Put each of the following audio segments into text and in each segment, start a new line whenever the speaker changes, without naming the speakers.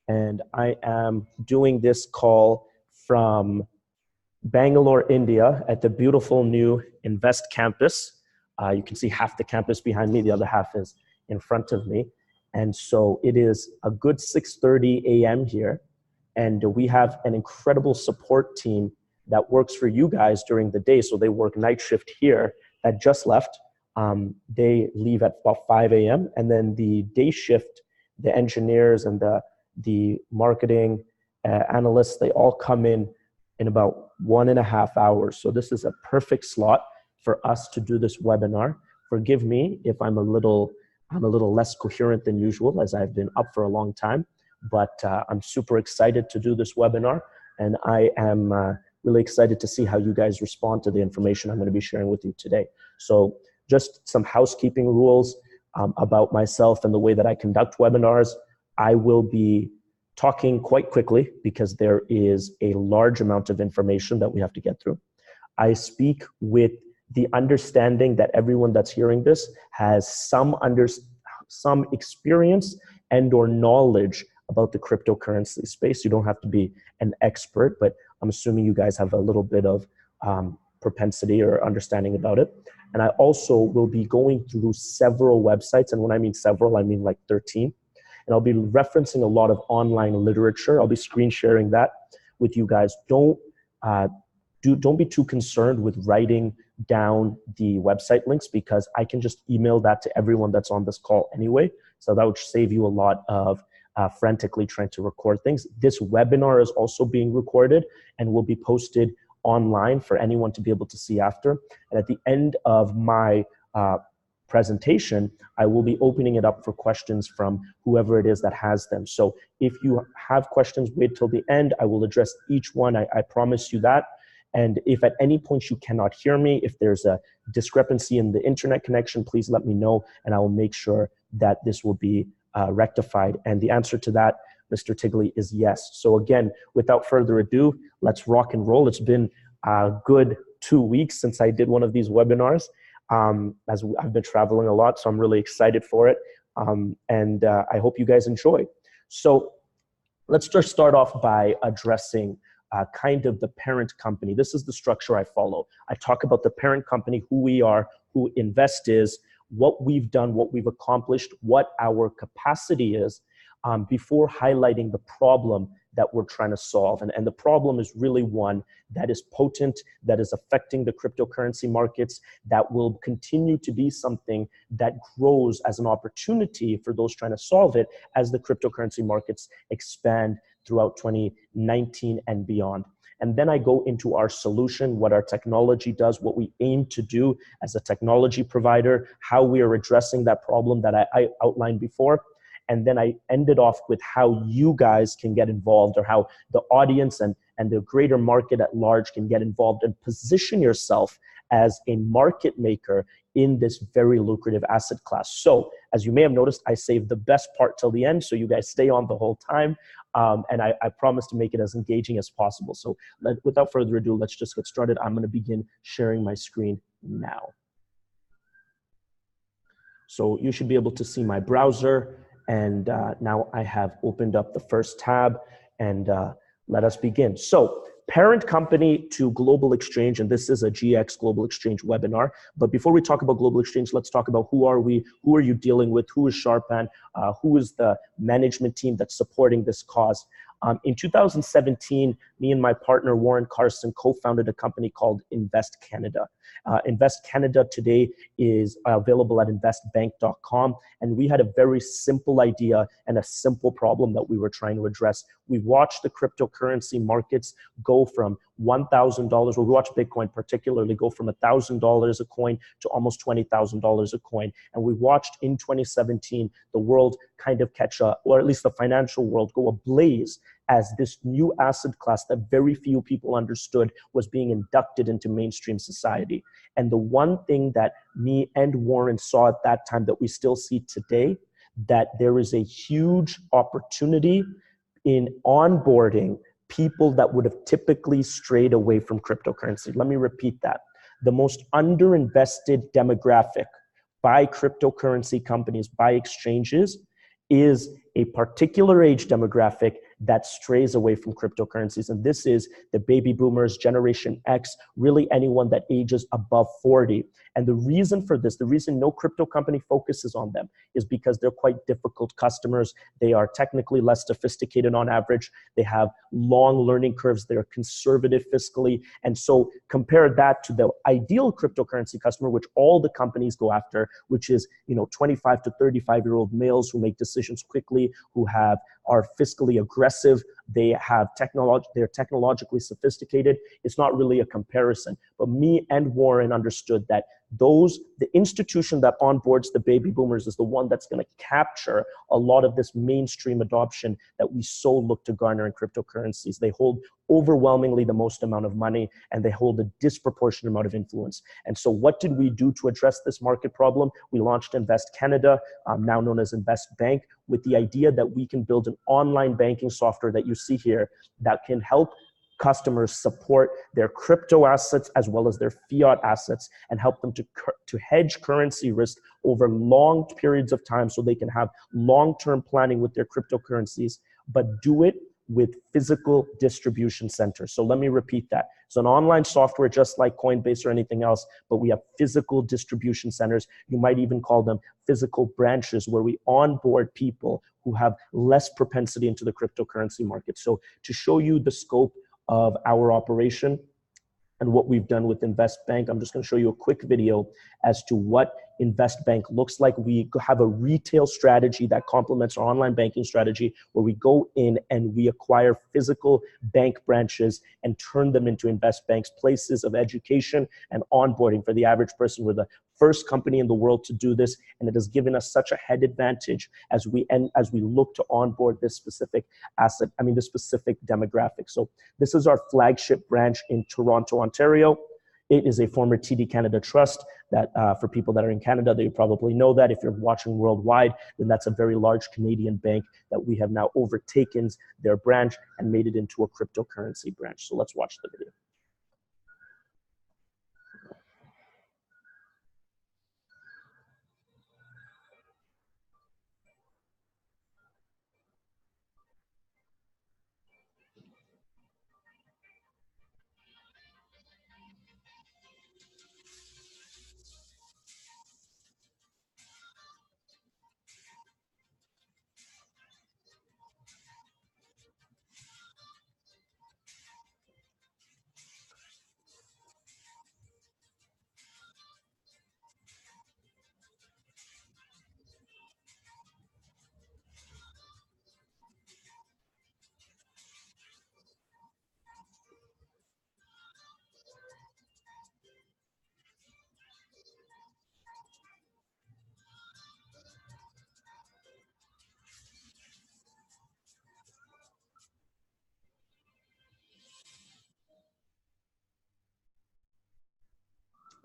and I am doing this call from Bangalore, India, at the beautiful new Nvest campus. You can see half the campus behind me, the other half is in front of me. And so it is a good 6:30 a.m. here, and we have an incredible support team that works for you guys during the day. So they work night shift here that just left. They leave at about 5 a.m. And then the day shift, the engineers and the marketing analysts, they all come in about 1.5 hours. So this is a perfect slot for us to do this webinar. Forgive me if I'm a little less coherent than usual, as I've been up for a long time, but I'm super excited to do this webinar, and I am really excited to see how you guys respond to the information I'm going to be sharing with you today. So just some housekeeping rules about myself and the way that I conduct webinars. I will be talking quite quickly because there is a large amount of information that we have to get through. I speak with the understanding that everyone that's hearing this has some experience and or knowledge about the cryptocurrency space. You don't have to be an expert, but I'm assuming you guys have a little bit of propensity or understanding about it. And I also will be going through several websites, and when I mean several, I mean like 13. And I'll be referencing a lot of online literature. I'll be screen sharing that with you guys. Don't be too concerned with writing down the website links, because I can just email that to everyone that's on this call anyway. So that would save you a lot of frantically trying to record things. This webinar is also being recorded and will be posted online for anyone to be able to see after. And at the end of my presentation, I will be opening it up for questions from whoever it is that has them. So if you have questions, wait till the end. I will address each one. I promise you that. And if at any point you cannot hear me, if there's a discrepancy in the internet connection, please let me know, and I will make sure that this will be rectified. And the answer to that, Mr. Tigley, is yes. So again, without further ado, let's rock and roll. It's been a good 2 weeks since I did one of these webinars. As I've been traveling a lot, so I'm really excited for it. And I hope you guys enjoy. So let's just start off by addressing kind of the parent company. This is the structure I follow. I talk about the parent company, who we are, who Nvest is, what we've done, what we've accomplished, what our capacity is, before highlighting the problem that we're trying to solve. And the problem is really one that is potent, that is affecting the cryptocurrency markets, that will continue to be something that grows as an opportunity for those trying to solve it as the cryptocurrency markets expand throughout 2019 and beyond. And then I go into our solution, what our technology does, what we aim to do as a technology provider, how we are addressing that problem that I outlined before. And then I ended off with how you guys can get involved, or how the audience and the greater market at large can get involved and position yourself as a market maker in this very lucrative asset class. So as you may have noticed, I saved the best part till the end, so you guys stay on the whole time. And I promise to make it as engaging as possible. So without further ado, let's just get started. I'm going to begin sharing my screen now. So you should be able to see my browser. And now I have opened up the first tab, and let us begin. So parent company to global exchange, and this is a GX Global Exchange webinar. But before we talk about global exchange, let's talk about who are we, who are you dealing with, who is Sharpan, who is the management team that's supporting this cause. In 2017, me and my partner, Warren Carson, co-founded a company called Nvest Canada. Nvest Canada today is available at investbank.com. And we had a very simple idea and a simple problem that we were trying to address. We watched the cryptocurrency markets go from $1,000, we watched Bitcoin particularly go from $1,000 a coin to almost $20,000 a coin. And we watched in 2017, the world kind of catch up, or at least the financial world go ablaze as this new asset class that very few people understood was being inducted into mainstream society. And the one thing that me and Warren saw at that time that we still see today, that there is a huge opportunity in onboarding people that would have typically strayed away from cryptocurrency. Let me repeat that. The most underinvested demographic by cryptocurrency companies, by exchanges, is a particular age demographic that strays away from cryptocurrencies. And this is the baby boomers, Generation X, really anyone that ages above 40. And the reason for this, the reason no crypto company focuses on them is because they're quite difficult customers. They are technically less sophisticated on average. They have long learning curves. They're conservative fiscally. And so compare that to the ideal cryptocurrency customer, which all the companies go after, which is 25 to 35-year-old males who make decisions quickly, who are fiscally aggressive. They have they're technologically sophisticated. It's not really a comparison. But me and Warren understood that the institution that onboards the baby boomers is the one that's going to capture a lot of this mainstream adoption that we so look to garner in cryptocurrencies. They hold overwhelmingly the most amount of money, and they hold a disproportionate amount of influence. And so what did we do to address this market problem? We launched Nvest Canada, now known as Invest Bank, with the idea that we can build an online banking software that you see here that can help customers support their crypto assets as well as their fiat assets, and help them to hedge currency risk over long periods of time so they can have long-term planning with their cryptocurrencies, but do it with physical distribution centers. So let me repeat that. It's an online software just like Coinbase or anything else, but we have physical distribution centers. You might even call them physical branches, where we onboard people who have less propensity into the cryptocurrency market. So to show you the scope of our operation and what we've done with Invest Bank, I'm just going to show you a quick video as to what Invest Bank looks like. We have a retail strategy that complements our online banking strategy, where we go in and we acquire physical bank branches and turn them into Invest Bank's places of education and onboarding for the average person. We're the first company in the world to do this, and it has given us such a head advantage as we look to onboard this specific this specific demographic. So this is our flagship branch in Toronto, Ontario. It is a former TD Canada Trust that for people that are in Canada, they probably know that. If you're watching worldwide, then that's a very large Canadian bank that we have now overtaken their branch and made it into a cryptocurrency branch. So let's watch the video.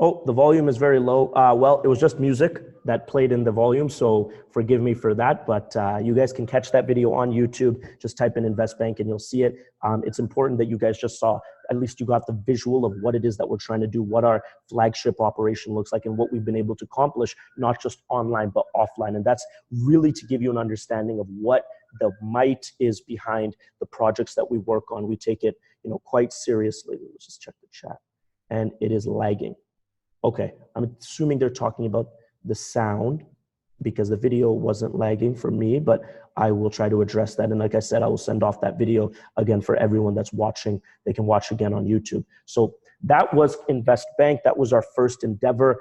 Oh, the volume is very low. Well, it was just music that played in the volume, so forgive me for that. But you guys can catch that video on YouTube. Just type in Invest Bank and you'll see it. It's important that you guys just saw, at least you got the visual of what it is that we're trying to do, what our flagship operation looks like, and what we've been able to accomplish, not just online, but offline. And that's really to give you an understanding of what the might is behind the projects that we work on. We take it, quite seriously. Let's just check the chat. And it is lagging. Okay, I'm assuming they're talking about the sound because the video wasn't lagging for me, but I will try to address that. And like I said, I will send off that video again for everyone that's watching. They can watch again on YouTube. So that was Invest Bank. That was our first endeavor.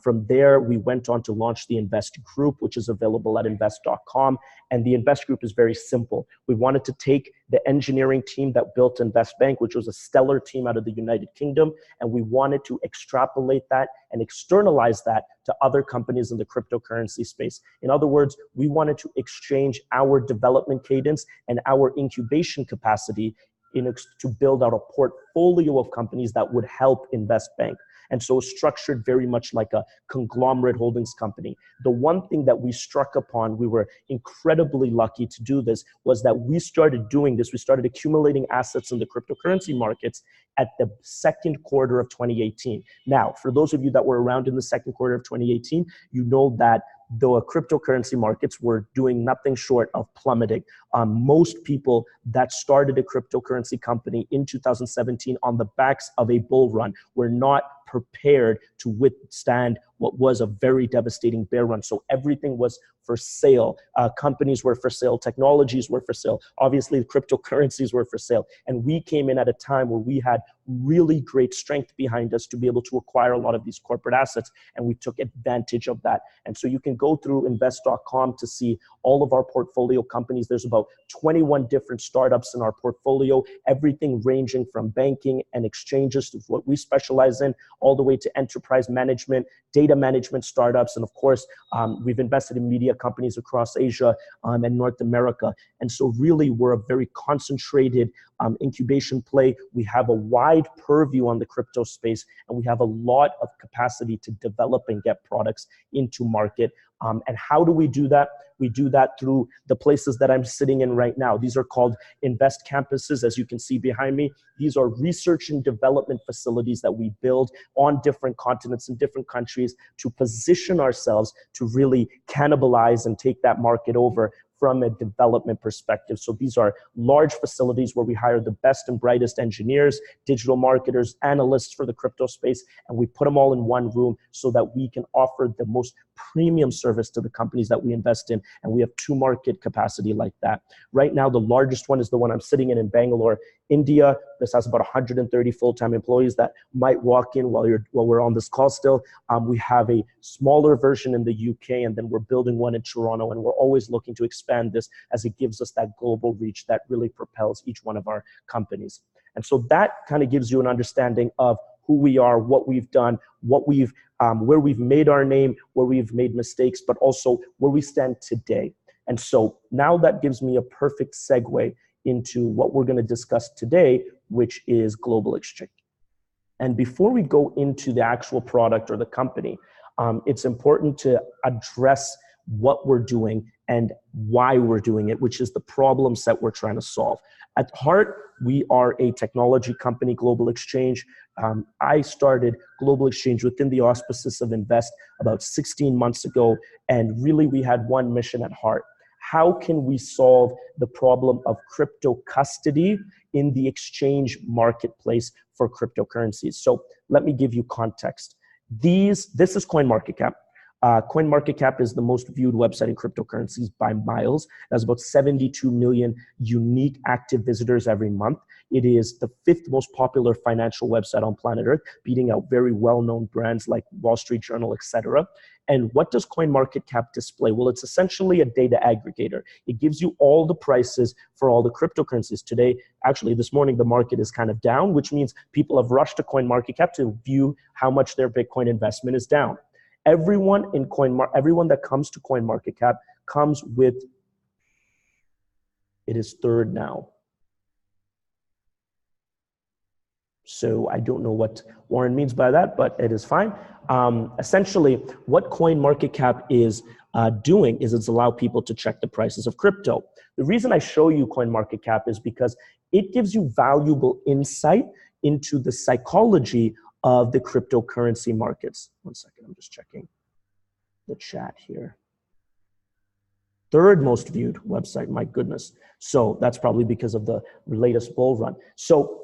From there, we went on to launch the Invest Group, which is available at invest.com. And the Invest Group is very simple. We wanted to take the engineering team that built Invest Bank, which was a stellar team out of the United Kingdom, and we wanted to extrapolate that and externalize that to other companies in the cryptocurrency space. In other words, we wanted to exchange our development cadence and our incubation capacity to build out a portfolio of companies that would help Invest Bank. And so structured very much like a conglomerate holdings company. The one thing that we struck upon, we were incredibly lucky to do this, was that we started doing this. We started accumulating assets in the cryptocurrency markets at the second quarter of 2018. Now, for those of you that were around in the second quarter of 2018, you know that the cryptocurrency markets were doing nothing short of plummeting. Most people that started a cryptocurrency company in 2017 on the backs of a bull run were not prepared to withstand what was a very devastating bear run. So everything was for sale. Companies were for sale. Technologies were for sale. Obviously, cryptocurrencies were for sale. And we came in at a time where we had really great strength behind us to be able to acquire a lot of these corporate assets. And we took advantage of that. And so you can go through Nvest.com to see all of our portfolio companies. There's about 21 different startups in our portfolio, everything ranging from banking and exchanges to what we specialize in, all the way to enterprise management, data management startups. And of course, we've invested in media companies across Asia and North America. And so really, we're a very concentrated incubation play. We have a wide purview on the crypto space, and we have a lot of capacity to develop and get products into market. And how do we do that? We do that through the places that I'm sitting in right now. These are called Nvest campuses, as you can see behind me. These are research and development facilities that we build on different continents and different countries to position ourselves to really cannibalize and take that market over from a development perspective. So these are large facilities where we hire the best and brightest engineers, digital marketers, analysts for the crypto space, and we put them all in one room so that we can offer the most premium service to the companies that we invest in. And we have 2 market capacity like that. Right now, the largest one is the one I'm sitting in Bangalore, India. This has about 130 full-time employees that might walk in while we're on this call still. We have a smaller version in the UK, and then we're building one in Toronto, and we're always looking to expand this as it gives us that global reach that really propels each one of our companies. And so that kind of gives you an understanding of who we are, what we've done, where we've made our name, where we've made mistakes, but also where we stand today. And so now that gives me a perfect segue into what we're going to discuss today, which is global exchange. And before we go into the actual product or the company, it's important to address what we're doing and why we're doing it, which is the problems that we're trying to solve. At heart, we are a technology company, Global Exchange. I started Global Exchange within the auspices of Nvest about 16 months ago, and really we had one mission at heart. How can we solve the problem of crypto custody in the exchange marketplace for cryptocurrencies? So let me give you context. This is CoinMarketCap. CoinMarketCap is the most viewed website in cryptocurrencies by miles. It has about 72 million unique active visitors every month. It is the 5th most popular financial website on planet Earth, beating out very well-known brands like Wall Street Journal, etc. And what does CoinMarketCap display? Well, it's essentially a data aggregator. It gives you all the prices for all the cryptocurrencies. Today, actually this morning, the market is kind of down, which means people have rushed to CoinMarketCap to view how much their Bitcoin investment is down. Everyone that comes to CoinMarketCap comes with, it is 3rd now. So I don't know what Warren means by that, but it is fine. Essentially, what CoinMarketCap is doing is it's allow people to check the prices of crypto. The reason I show you CoinMarketCap is because it gives you valuable insight into the psychology of the cryptocurrency markets. One second, I'm just checking the chat here. 3rd most viewed website, my goodness. So that's probably because of the latest bull run. So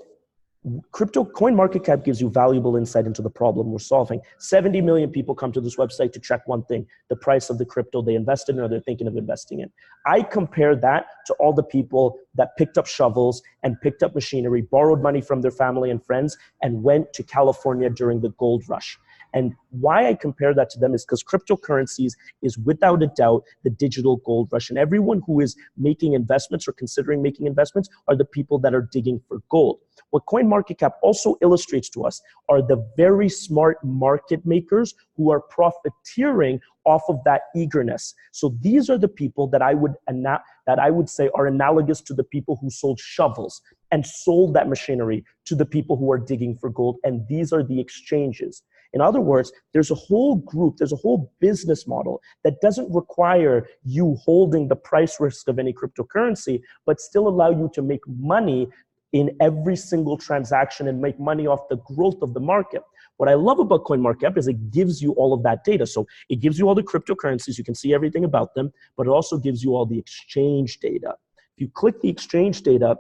CoinMarketCap gives you valuable insight into the problem we're solving. 70 million people come to this website to check one thing, the price of the crypto they invested in or they're thinking of investing in. I compare that to all the people that picked up shovels and picked up machinery, borrowed money from their family and friends, and went to California during the gold rush. And why I compare that to them is because cryptocurrencies is without a doubt the digital gold rush. And everyone who is making investments or considering making investments are the people that are digging for gold. What CoinMarketCap also illustrates to us are the very smart market makers who are profiteering off of that eagerness. So these are the people that I would say are analogous to the people who sold shovels and sold that machinery to the people who are digging for gold. And these are the exchanges. In other words, there's a whole group, there's a whole business model that doesn't require you holding the price risk of any cryptocurrency, but still allow you to make money in every single transaction and make money off the growth of the market. What I love about CoinMarketCap is it gives you all of that data. So it gives you all the cryptocurrencies. You can see everything about them, but it also gives you all the exchange data. If you click the exchange data,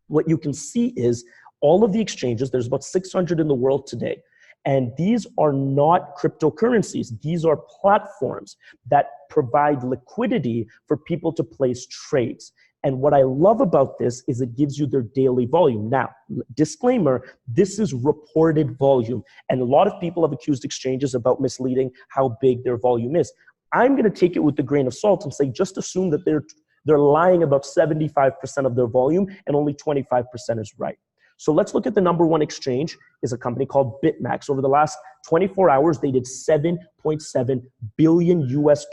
what you can see is all of the exchanges. There's about 600 in the world today. And these are not cryptocurrencies. These are platforms that provide liquidity for people to place trades. And what I love about this is it gives you their daily volume. Now, disclaimer, this is reported volume. And a lot of people have accused exchanges about misleading how big their volume is. I'm going to take it with a grain of salt and say, just assume that they're lying about 75% of their volume and only 25% is right. So let's look at the number one exchange is a company called BitMax. Over the last 24 hours, they did $7.7 billion US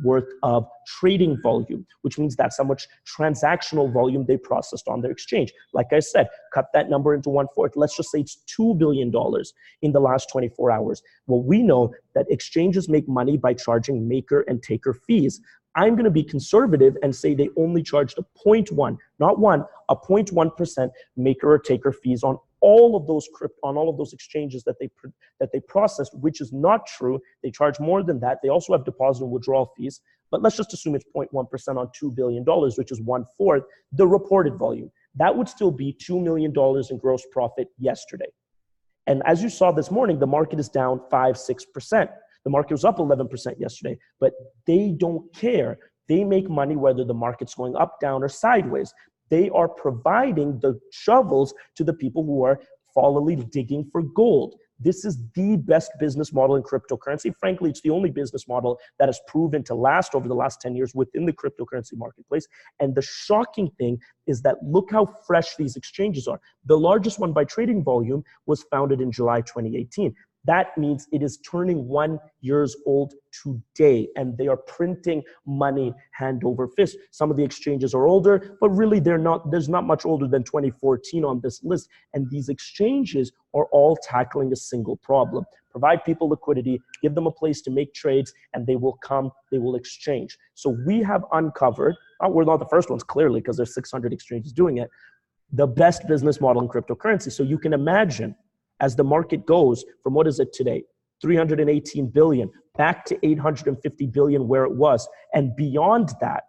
worth of trading volume, which means that's how much transactional volume they processed on their exchange. Like I said, cut that number into 1/4. Let's just say it's $2 billion in the last 24 hours. Well, we know that exchanges make money by charging maker and taker fees. I'm going to be conservative and say they only charged a 0.1, not 1, a 0.1% maker or taker fees on all of those exchanges that they processed, which is not true. They charge more than that. They also have deposit and withdrawal fees, but let's just assume it's 0.1% on $2 billion, which is 1/4 the reported volume. That would still be $2 million in gross profit yesterday. And as you saw this morning, the market is down 5-6%. The market was up 11% yesterday, but they don't care. They make money whether the market's going up, down, or sideways. They are providing the shovels to the people who are followingly digging for gold. This is the best business model in cryptocurrency. Frankly, it's the only business model that has proven to last over the last 10 years within the cryptocurrency marketplace. And the shocking thing is that look how fresh these exchanges are. The largest one by trading volume was founded in July 2018. That means it is turning 1 year old today, and they are printing money hand over fist. Some of the exchanges are older, but really there's not much older than 2014 on this list. And these exchanges are all tackling a single problem. Provide people liquidity, give them a place to make trades, and they will come, they will exchange. So we have uncovered, we're not the first ones clearly because there's 600 exchanges doing it, the best business model in cryptocurrency. So you can imagine, as the market goes from, what is it today, 318 billion back to 850 billion where it was, and beyond that,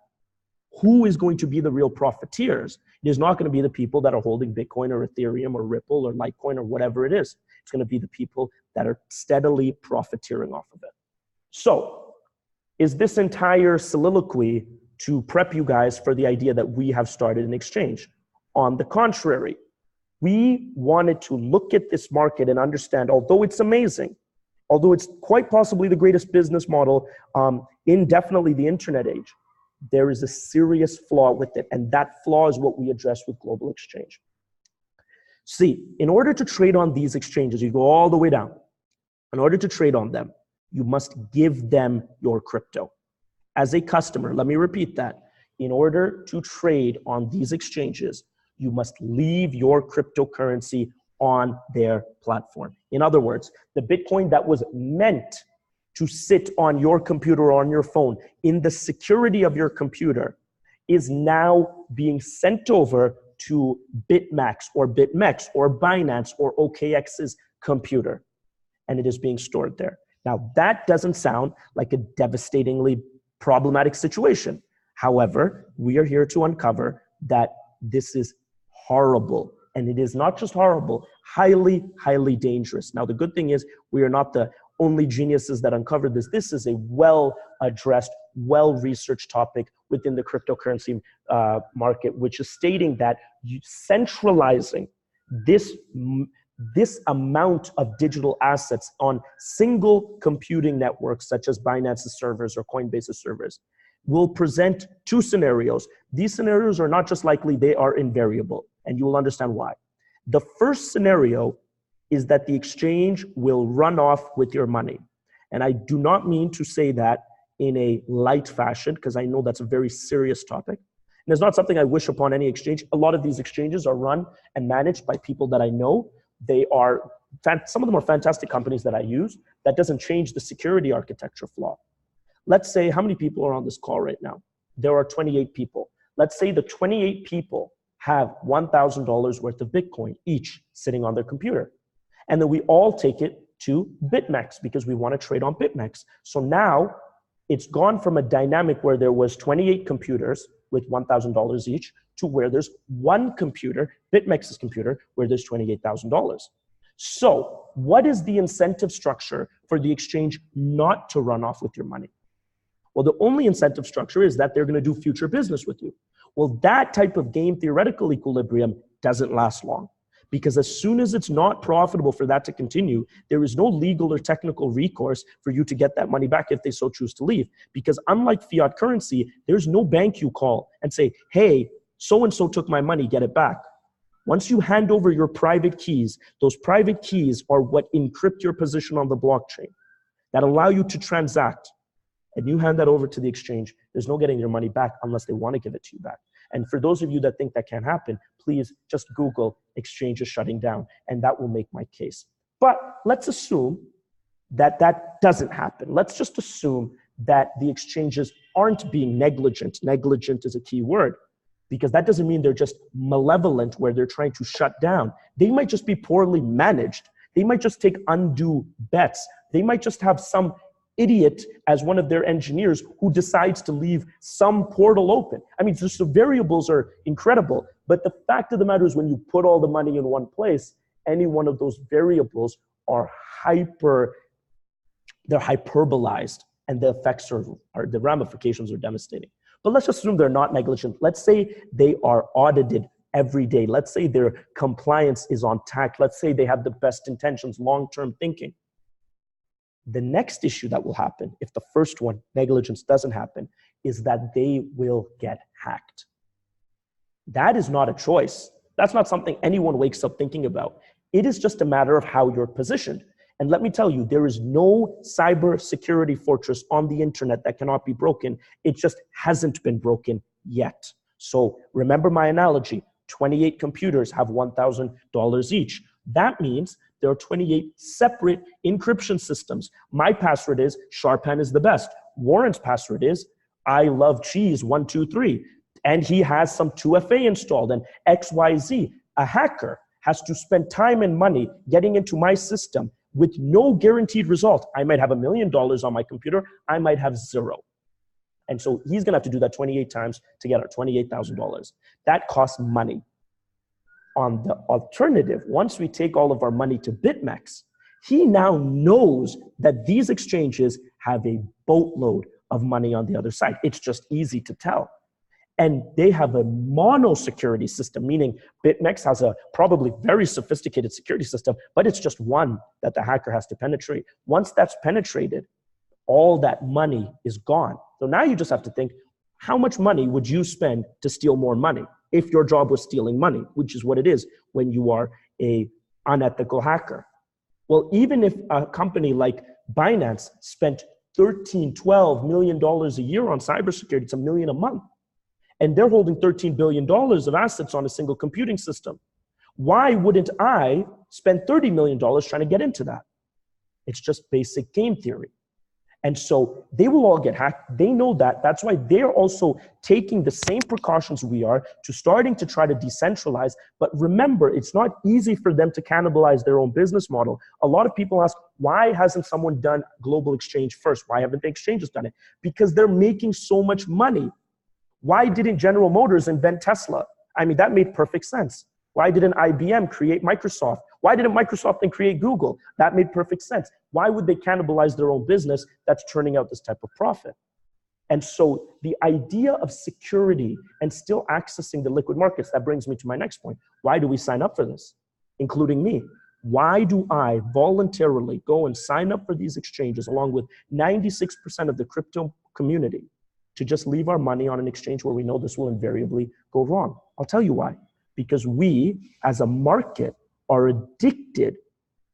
who is going to be the real profiteers? It is not going to be the people that are holding Bitcoin or Ethereum or Ripple or Litecoin or whatever it is. It's going to be the people that are steadily profiteering off of it. So is this entire soliloquy to prep you guys for the idea that we have started an exchange? On the contrary, we wanted to look at this market and understand, although it's amazing, although it's quite possibly the greatest business model in definitely the internet age, there is a serious flaw with it. And that flaw is what we address with Global Exchange. See, in order to trade on these exchanges, you go all the way down. In order to trade on them, you must give them your crypto. As a customer, let me repeat that. In order to trade on these exchanges, you must leave your cryptocurrency on their platform. In other words, the Bitcoin that was meant to sit on your computer or on your phone in the security of your computer is now being sent over to BitMax or BitMEX or Binance or OKX's computer, and it is being stored there. Now, that doesn't sound like a devastatingly problematic situation. However, we are here to uncover that this is horrible. And it is not just horrible, highly, highly dangerous. Now, the good thing is we are not the only geniuses that uncovered this. This is a well-addressed, well-researched topic within the cryptocurrency market, which is stating that centralizing this amount of digital assets on single computing networks, such as Binance's servers or Coinbase's servers, will present two scenarios. These scenarios are not just likely, they are invariable, and you will understand why. The first scenario is that the exchange will run off with your money. And I do not mean to say that in a light fashion, because I know that's a very serious topic. And it's not something I wish upon any exchange. A lot of these exchanges are run and managed by people that I know. They are, some of them are fantastic companies that I use. That doesn't change the security architecture flaw. Let's say, how many people are on this call right now? There are 28 people. Let's say the 28 people have $1,000 worth of Bitcoin each sitting on their computer. And then we all take it to BitMEX because we want to trade on BitMEX. So now it's gone from a dynamic where there was 28 computers with $1,000 each to where there's one computer, BitMEX's computer, where there's $28,000. So what is the incentive structure for the exchange not to run off with your money? Well, the only incentive structure is that they're going to do future business with you. Well, that type of game theoretical equilibrium doesn't last long, because as soon as it's not profitable for that to continue, there is no legal or technical recourse for you to get that money back if they so choose to leave. Because unlike fiat currency, there's no bank you call and say, hey, so-and-so took my money, get it back. Once you hand over your private keys, those private keys are what encrypt your position on the blockchain that allow you to transact. And you hand that over to the exchange, there's no getting your money back unless they want to give it to you back. And for those of you that think that can't happen, please just Google exchanges shutting down, and that will make my case. But let's assume that that doesn't happen. Let's just assume that the exchanges aren't being negligent. Negligent is a key word, because that doesn't mean they're just malevolent where they're trying to shut down. They might just be poorly managed. They might just take undue bets. They might just have some idiot as one of their engineers who decides to leave some portal open. I mean, just the variables are incredible, but the fact of the matter is when you put all the money in one place, any one of those variables are they're hyperbolized, and the effects are the ramifications are devastating. But let's assume they're not negligent. Let's say they are audited every day. Let's say their compliance is on tack. Let's say they have the best intentions, long-term thinking. The next issue that will happen, if the first one, negligence, doesn't happen, is that they will get hacked. That is not a choice. That's not something anyone wakes up thinking about. It is just a matter of how you're positioned. And let me tell you, there is no cyber security fortress on the internet that cannot be broken. It just hasn't been broken yet. So remember my analogy, 28 computers have $1,000 each. That means there are 28 separate encryption systems. My password is Sharpan is the best. Warren's password is I love cheese 123. And he has some 2FA installed and XYZ. A hacker has to spend time and money getting into my system with no guaranteed result. I might have $1 million on my computer. I might have zero. And so he's going to have to do that 28 times to get our $28,000. That costs money. On the alternative, once we take all of our money to BitMEX, he now knows that these exchanges have a boatload of money on the other side. It's just easy to tell. And they have a mono security system, meaning BitMEX has a probably very sophisticated security system, but it's just one that the hacker has to penetrate. Once that's penetrated, all that money is gone. So now you just have to think, how much money would you spend to steal more money if your job was stealing money, which is what it is when you are an unethical hacker? Well, even if a company like Binance spent $12 million a year on cybersecurity, it's $1 million a month. And they're holding $13 billion of assets on a single computing system. Why wouldn't I spend $30 million trying to get into that? It's just basic game theory. And so they will all get hacked. They know that. That's why they're also taking the same precautions we are to starting to try to decentralize. But remember, it's not easy for them to cannibalize their own business model. A lot of people ask, why hasn't someone done global exchange first? Why haven't the exchanges done it? Because they're making so much money. Why didn't General Motors invent Tesla? I mean, that made perfect sense. Why didn't IBM create Microsoft? Why didn't Microsoft then create Google? That made perfect sense. Why would they cannibalize their own business that's turning out this type of profit? And so the idea of security and still accessing the liquid markets, that brings me to my next point. Why do we sign up for this, including me? Why do I voluntarily go and sign up for these exchanges along with 96% of the crypto community to just leave our money on an exchange where we know this will invariably go wrong? I'll tell you why. Because we, as a market, are addicted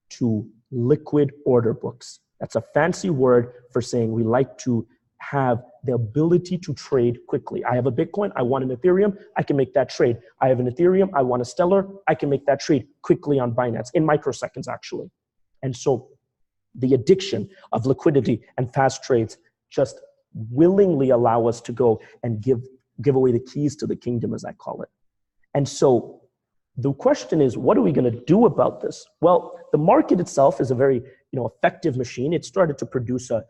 to liquid order books. That's a fancy word for saying we like to have the ability to trade quickly. I have a Bitcoin, I want an Ethereum, I can make that trade. I have an Ethereum, I want a Stellar, I can make that trade quickly on Binance, in microseconds actually. And so the addiction of liquidity and fast trades just willingly allow us to go and give away the keys to the kingdom, as I call it. And so The question is, what are we going to do about this? Well, the market itself is a very effective machine. It started to produce a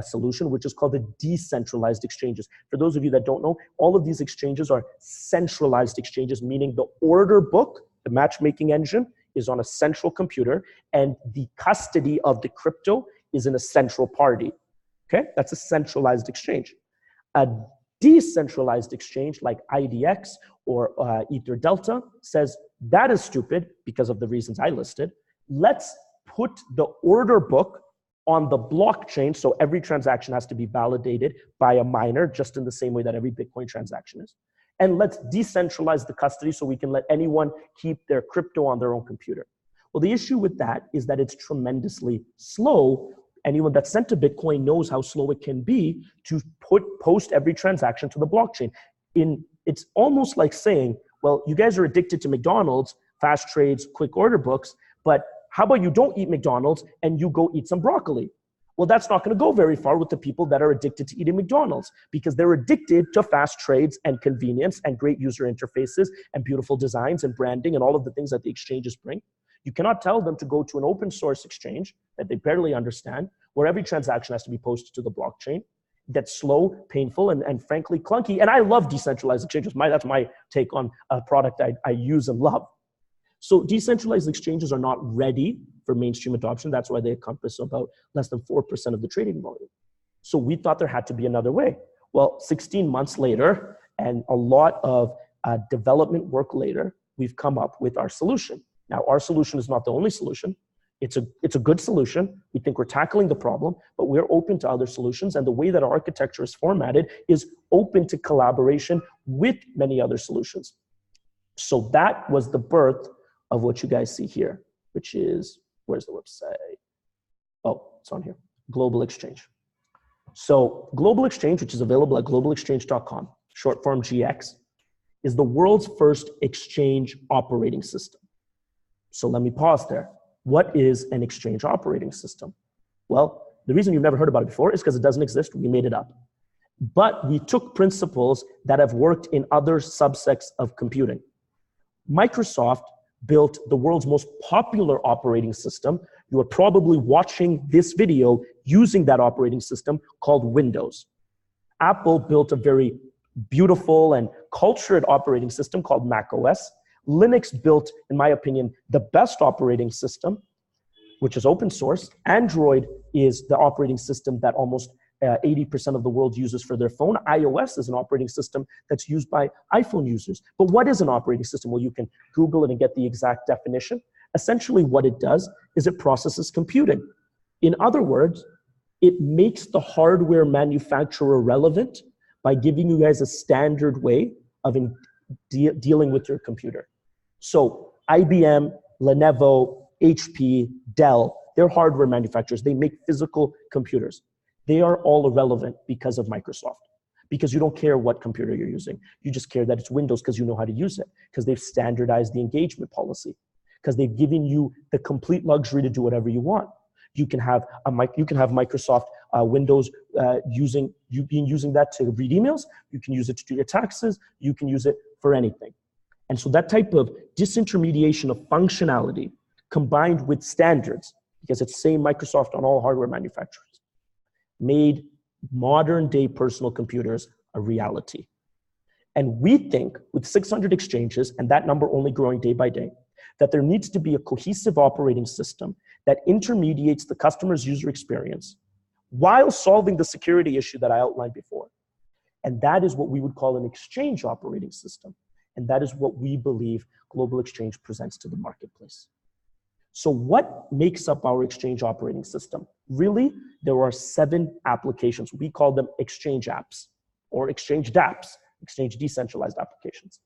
solution which is called the decentralized exchanges. For those of you that don't know, all of these exchanges are centralized exchanges, meaning the order book, the matchmaking engine, is on a central computer, and the custody of the crypto is in a central party. Okay, that's a centralized exchange. A decentralized exchange like IDX or Ether Delta says that is stupid because of the reasons I listed. Let's put the order book on the blockchain, so every transaction has to be validated by a miner, just in the same way that every Bitcoin transaction is. And let's decentralize the custody so we can let anyone keep their crypto on their own computer. Well, the issue with that is that it's tremendously slow. Anyone that's sent to Bitcoin knows how slow it can be to post every transaction to the blockchain. It's almost like saying, well, you guys are addicted to McDonald's, fast trades, quick order books, but how about you don't eat McDonald's and you go eat some broccoli? Well, that's not going to go very far with the people that are addicted to eating McDonald's, because they're addicted to fast trades and convenience and great user interfaces and beautiful designs and branding and all of the things that the exchanges bring. You cannot tell them to go to an open source exchange that they barely understand, where every transaction has to be posted to the blockchain. That's slow, painful, and frankly clunky. And I love decentralized exchanges. That's my take on a product I use and love. So decentralized exchanges are not ready for mainstream adoption. That's why they encompass about less than 4% of the trading volume. So we thought there had to be another way. Well, 16 months later, and a lot of development work later, we've come up with our solution. Now, our solution is not the only solution. It's a good solution. We think we're tackling the problem, but we're open to other solutions. And the way that our architecture is formatted is open to collaboration with many other solutions. So that was the birth of what you guys see here, which is, where's the website? Oh, it's on here, Global Exchange. So Global Exchange, which is available at globalexchange.com, short form GX, is the world's first exchange operating system. So let me pause there. What is an exchange operating system? Well, the reason you've never heard about it before is because it doesn't exist. We made it up. But we took principles that have worked in other subsects of computing. Microsoft built the world's most popular operating system. You are probably watching this video using that operating system called Windows. Apple built a very beautiful and cultured operating system called macOS. Linux built, in my opinion, the best operating system, which is open source. Android is the operating system that almost 80% of the world uses for their phone. iOS is an operating system that's used by iPhone users. But what is an operating system? Well, you can Google it and get the exact definition. Essentially, what it does is it processes computing. In other words, it makes the hardware manufacturer relevant by giving you guys a standard way of dealing with your computer. So IBM, Lenovo, HP, Dell, they're hardware manufacturers. They make physical computers. They are all irrelevant because of Microsoft, because you don't care what computer you're using. You just care that it's Windows because you know how to use it, because they've standardized the engagement policy, because they've given you the complete luxury to do whatever you want. You can have Microsoft Windows using that to read emails. You can use it to do your taxes. You can use it for anything. And so that type of disintermediation of functionality combined with standards, because it's same Microsoft on all hardware manufacturers, made modern day personal computers a reality. And we think with 600 exchanges, and that number only growing day by day, that there needs to be a cohesive operating system that intermediates the customer's user experience while solving the security issue that I outlined before. And that is what we would call an exchange operating system. And that is what we believe Global Exchange presents to the marketplace. So what makes up our exchange operating system? Really, there are 7 applications. We call them exchange apps or exchange dApps, exchange decentralized applications.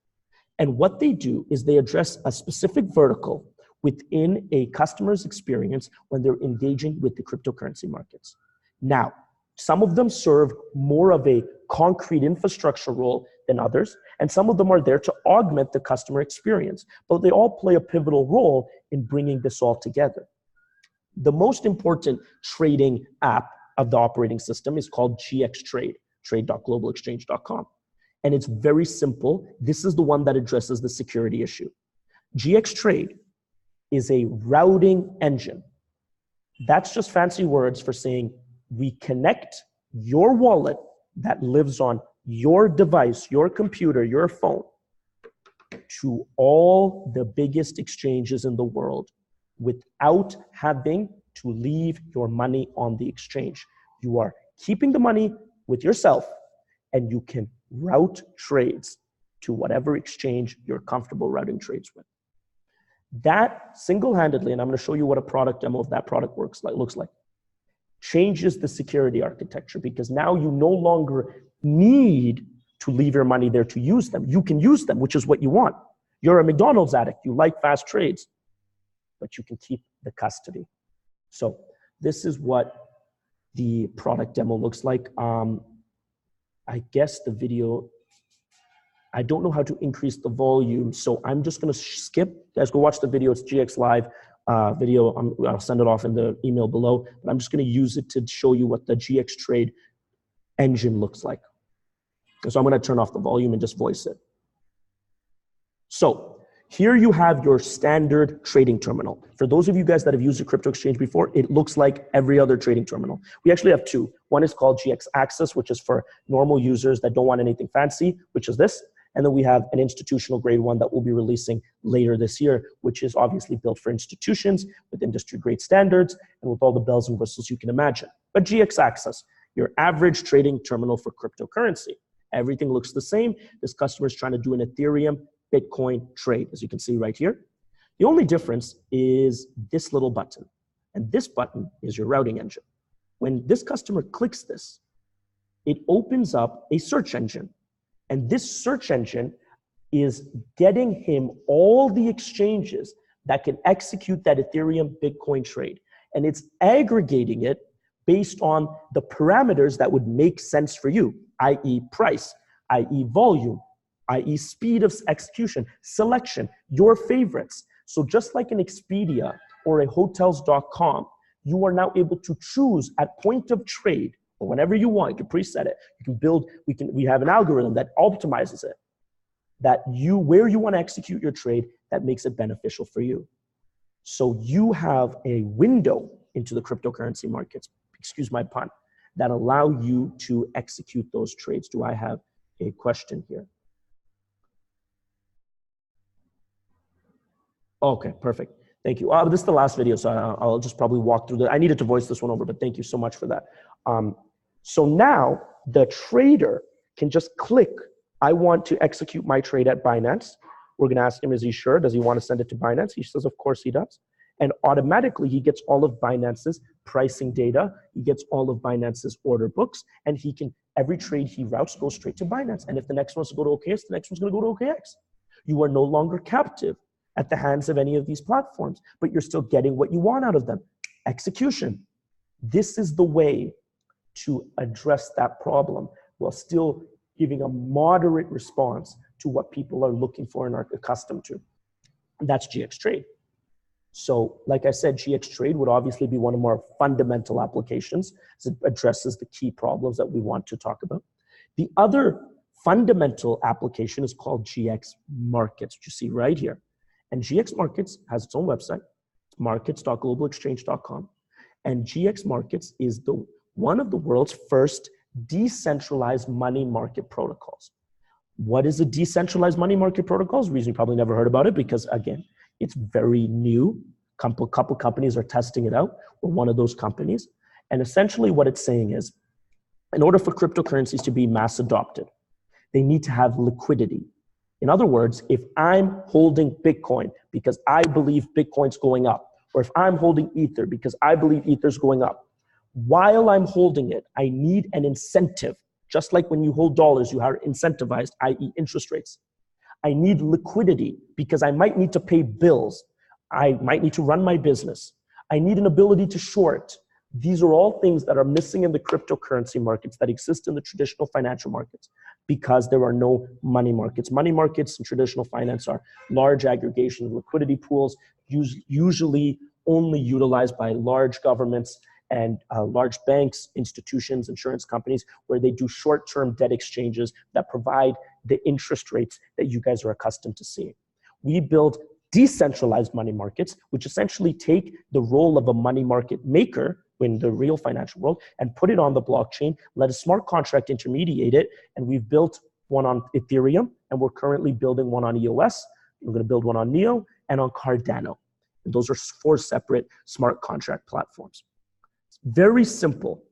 And what they do is they address a specific vertical within a customer's experience when they're engaging with the cryptocurrency markets. Now, some of them serve more of a concrete infrastructure role than others, and some of them are there to augment the customer experience, but they all play a pivotal role in bringing this all together. The most important trading app of the operating system is called GXTrade, trade.globalexchange.com. And it's very simple. This is the one that addresses the security issue. GXTrade is a routing engine. That's just fancy words for saying we connect your wallet that lives on your device, your computer, your phone, to all the biggest exchanges in the world without having to leave your money on the exchange. You are keeping the money with yourself, and you can route trades to whatever exchange you're comfortable routing trades with. That single-handedly, and I'm going to show you what a product demo of that product looks like, changes the security architecture, because now you no longer need to leave your money there to use them. You can use them, which is what you want. You're a McDonald's addict. You like fast trades, but you can keep the custody. So this is what the product demo looks like. I guess the video, I don't know how to increase the volume, so I'm just going to skip. You guys go watch the video. It's GXLive video. I'll send it off in the email below, but I'm just going to use it to show you what the GXTrade engine looks like. So I'm going to turn off the volume and just voice it. So here you have your standard trading terminal. For those of you guys that have used a crypto exchange before, it looks like every other trading terminal. We actually have two. One is called GXAccess, which is for normal users that don't want anything fancy, which is this. And then we have an institutional grade one that we'll be releasing later this year, which is obviously built for institutions with industry grade standards and with all the bells and whistles you can imagine. But GXAccess, your average trading terminal for cryptocurrency. Everything looks the same. This customer is trying to do an Ethereum Bitcoin trade, as you can see right here. The only difference is this little button. And this button is your routing engine. When this customer clicks this, it opens up a search engine. And this search engine is getting him all the exchanges that can execute that Ethereum Bitcoin trade. And it's aggregating it based on the parameters that would make sense for you, i.e. price, i.e. volume, i.e. speed of execution, selection, your favorites. So just like an Expedia or a hotels.com, you are now able to choose at point of trade, or whenever you want. You can preset it. You can build, we have an algorithm that optimizes it, that where you want to execute your trade, that makes it beneficial for you. So you have a window into the cryptocurrency markets, excuse my pun, that allow you to execute those trades. Do I have a question here? Okay, perfect. Thank you. This is the last video, so I'll just probably walk through I needed to voice this one over, but thank you so much for that. So now the trader can just click, I want to execute my trade at Binance. We're going to ask him, is he sure? Does he want to send it to Binance? He says, of course he does. And automatically he gets all of Binance's pricing data. He gets all of Binance's order books, and he can, every trade he routes goes straight to Binance. And if the next one's to go to OKX, the next one's going to go to OKX. You are no longer captive at the hands of any of these platforms, but you're still getting what you want out of them. Execution. This is the way to address that problem while still giving a moderate response to what people are looking for and are accustomed to. And that's GXTrade. So like I said, GXTrade would obviously be one of our fundamental applications, as it addresses the key problems that we want to talk about. The other fundamental application is called GX Markets, which you see right here. And GX Markets has its own website, markets.globalexchange.com. And GX Markets is one of the world's first decentralized money market protocols. What is a decentralized money market protocol? The reason you probably never heard about it, because again, it's very new. Couple companies are testing it out. We're one of those companies. And essentially what it's saying is, in order for cryptocurrencies to be mass adopted, they need to have liquidity. In other words, if I'm holding Bitcoin because I believe Bitcoin's going up, or if I'm holding Ether because I believe Ether's going up, while I'm holding it, I need an incentive. Just like when you hold dollars, you are incentivized, i.e. interest rates. I need liquidity because I might need to pay bills. I might need to run my business. I need an ability to short. These are all things that are missing in the cryptocurrency markets that exist in the traditional financial markets because there are no money markets. Money markets and traditional finance are large aggregation of liquidity pools, usually only utilized by large governments and large banks, institutions, insurance companies, where they do short-term debt exchanges that provide the interest rates that you guys are accustomed to seeing. We build decentralized money markets, which essentially take the role of a money market maker in the real financial world and put it on the blockchain, let a smart contract intermediate it, and we've built one on Ethereum, and we're currently building one on EOS. We're going to build one on Neo and on Cardano. And those are 4 separate smart contract platforms. It's very simple.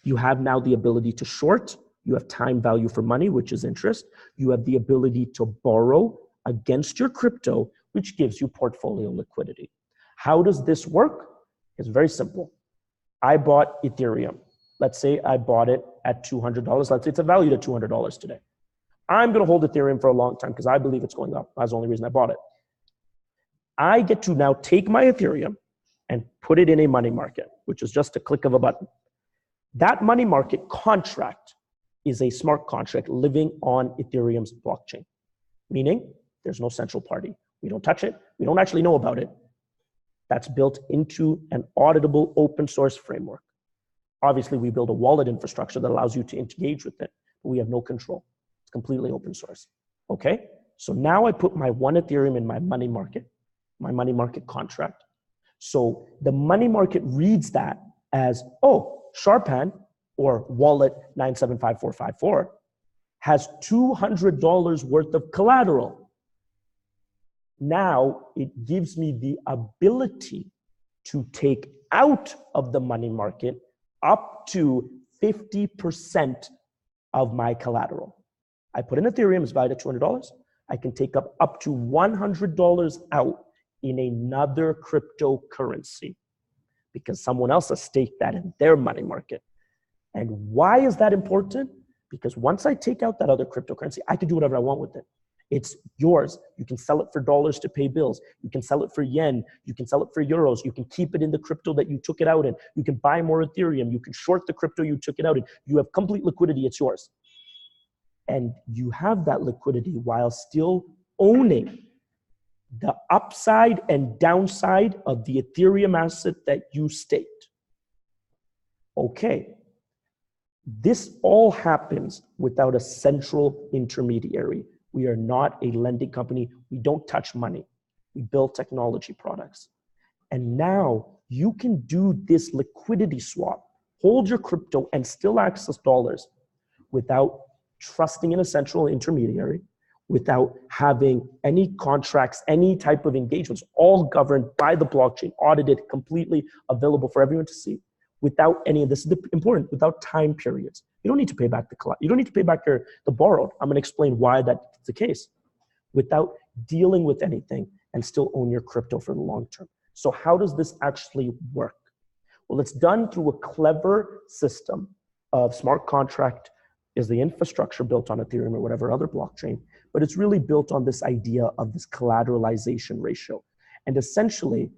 You have now the ability to short. You have time value for money, which is interest. You have the ability to borrow against your crypto, which gives you portfolio liquidity. How does this work? It's very simple. I bought Ethereum. Let's say I bought it at $200. Let's say it's valued at $200 today. I'm going to hold Ethereum for a long time because I believe it's going up. That's the only reason I bought it. I get to now take my Ethereum and put it in a money market, which is just a click of a button. That money market contract is a smart contract living on Ethereum's blockchain, meaning there's no central party. We don't touch it. We don't actually know about it. That's built into an auditable open source framework. Obviously, we build a wallet infrastructure that allows you to engage with it, but we have no control. It's completely open source. Okay? So now I put my 1 Ethereum in my money market contract. So the money market reads that as, oh, Sharpan or wallet 975454 has $200 worth of collateral. Now it gives me the ability to take out of the money market up to 50% of my collateral. I put in Ethereum, it's valued at $200. I can take up to $100 out in another cryptocurrency because someone else has staked that in their money market. And why is that important? Because once I take out that other cryptocurrency, I can do whatever I want with it. It's yours. You can sell it for dollars to pay bills. You can sell it for yen. You can sell it for euros. You can keep it in the crypto that you took it out in. You can buy more Ethereum. You can short the crypto you took it out in. You have complete liquidity. It's yours. And you have that liquidity while still owning the upside and downside of the Ethereum asset that you staked. Okay. This all happens without a central intermediary. We are not a lending company. We don't touch money. We build technology products. And now you can do this liquidity swap, hold your crypto and still access dollars without trusting in a central intermediary, without having any contracts, any type of engagements, all governed by the blockchain, audited, completely available for everyone to see, without any of this is important, without time periods. You don't need to pay back you don't need to pay back the borrowed. I'm going to explain why that's the case. Without dealing with anything and still own your crypto for the long term. So how does this actually work? Well, it's done through a clever system of smart contract is the infrastructure built on Ethereum or whatever other blockchain, but it's really built on this idea of this collateralization ratio. And essentially,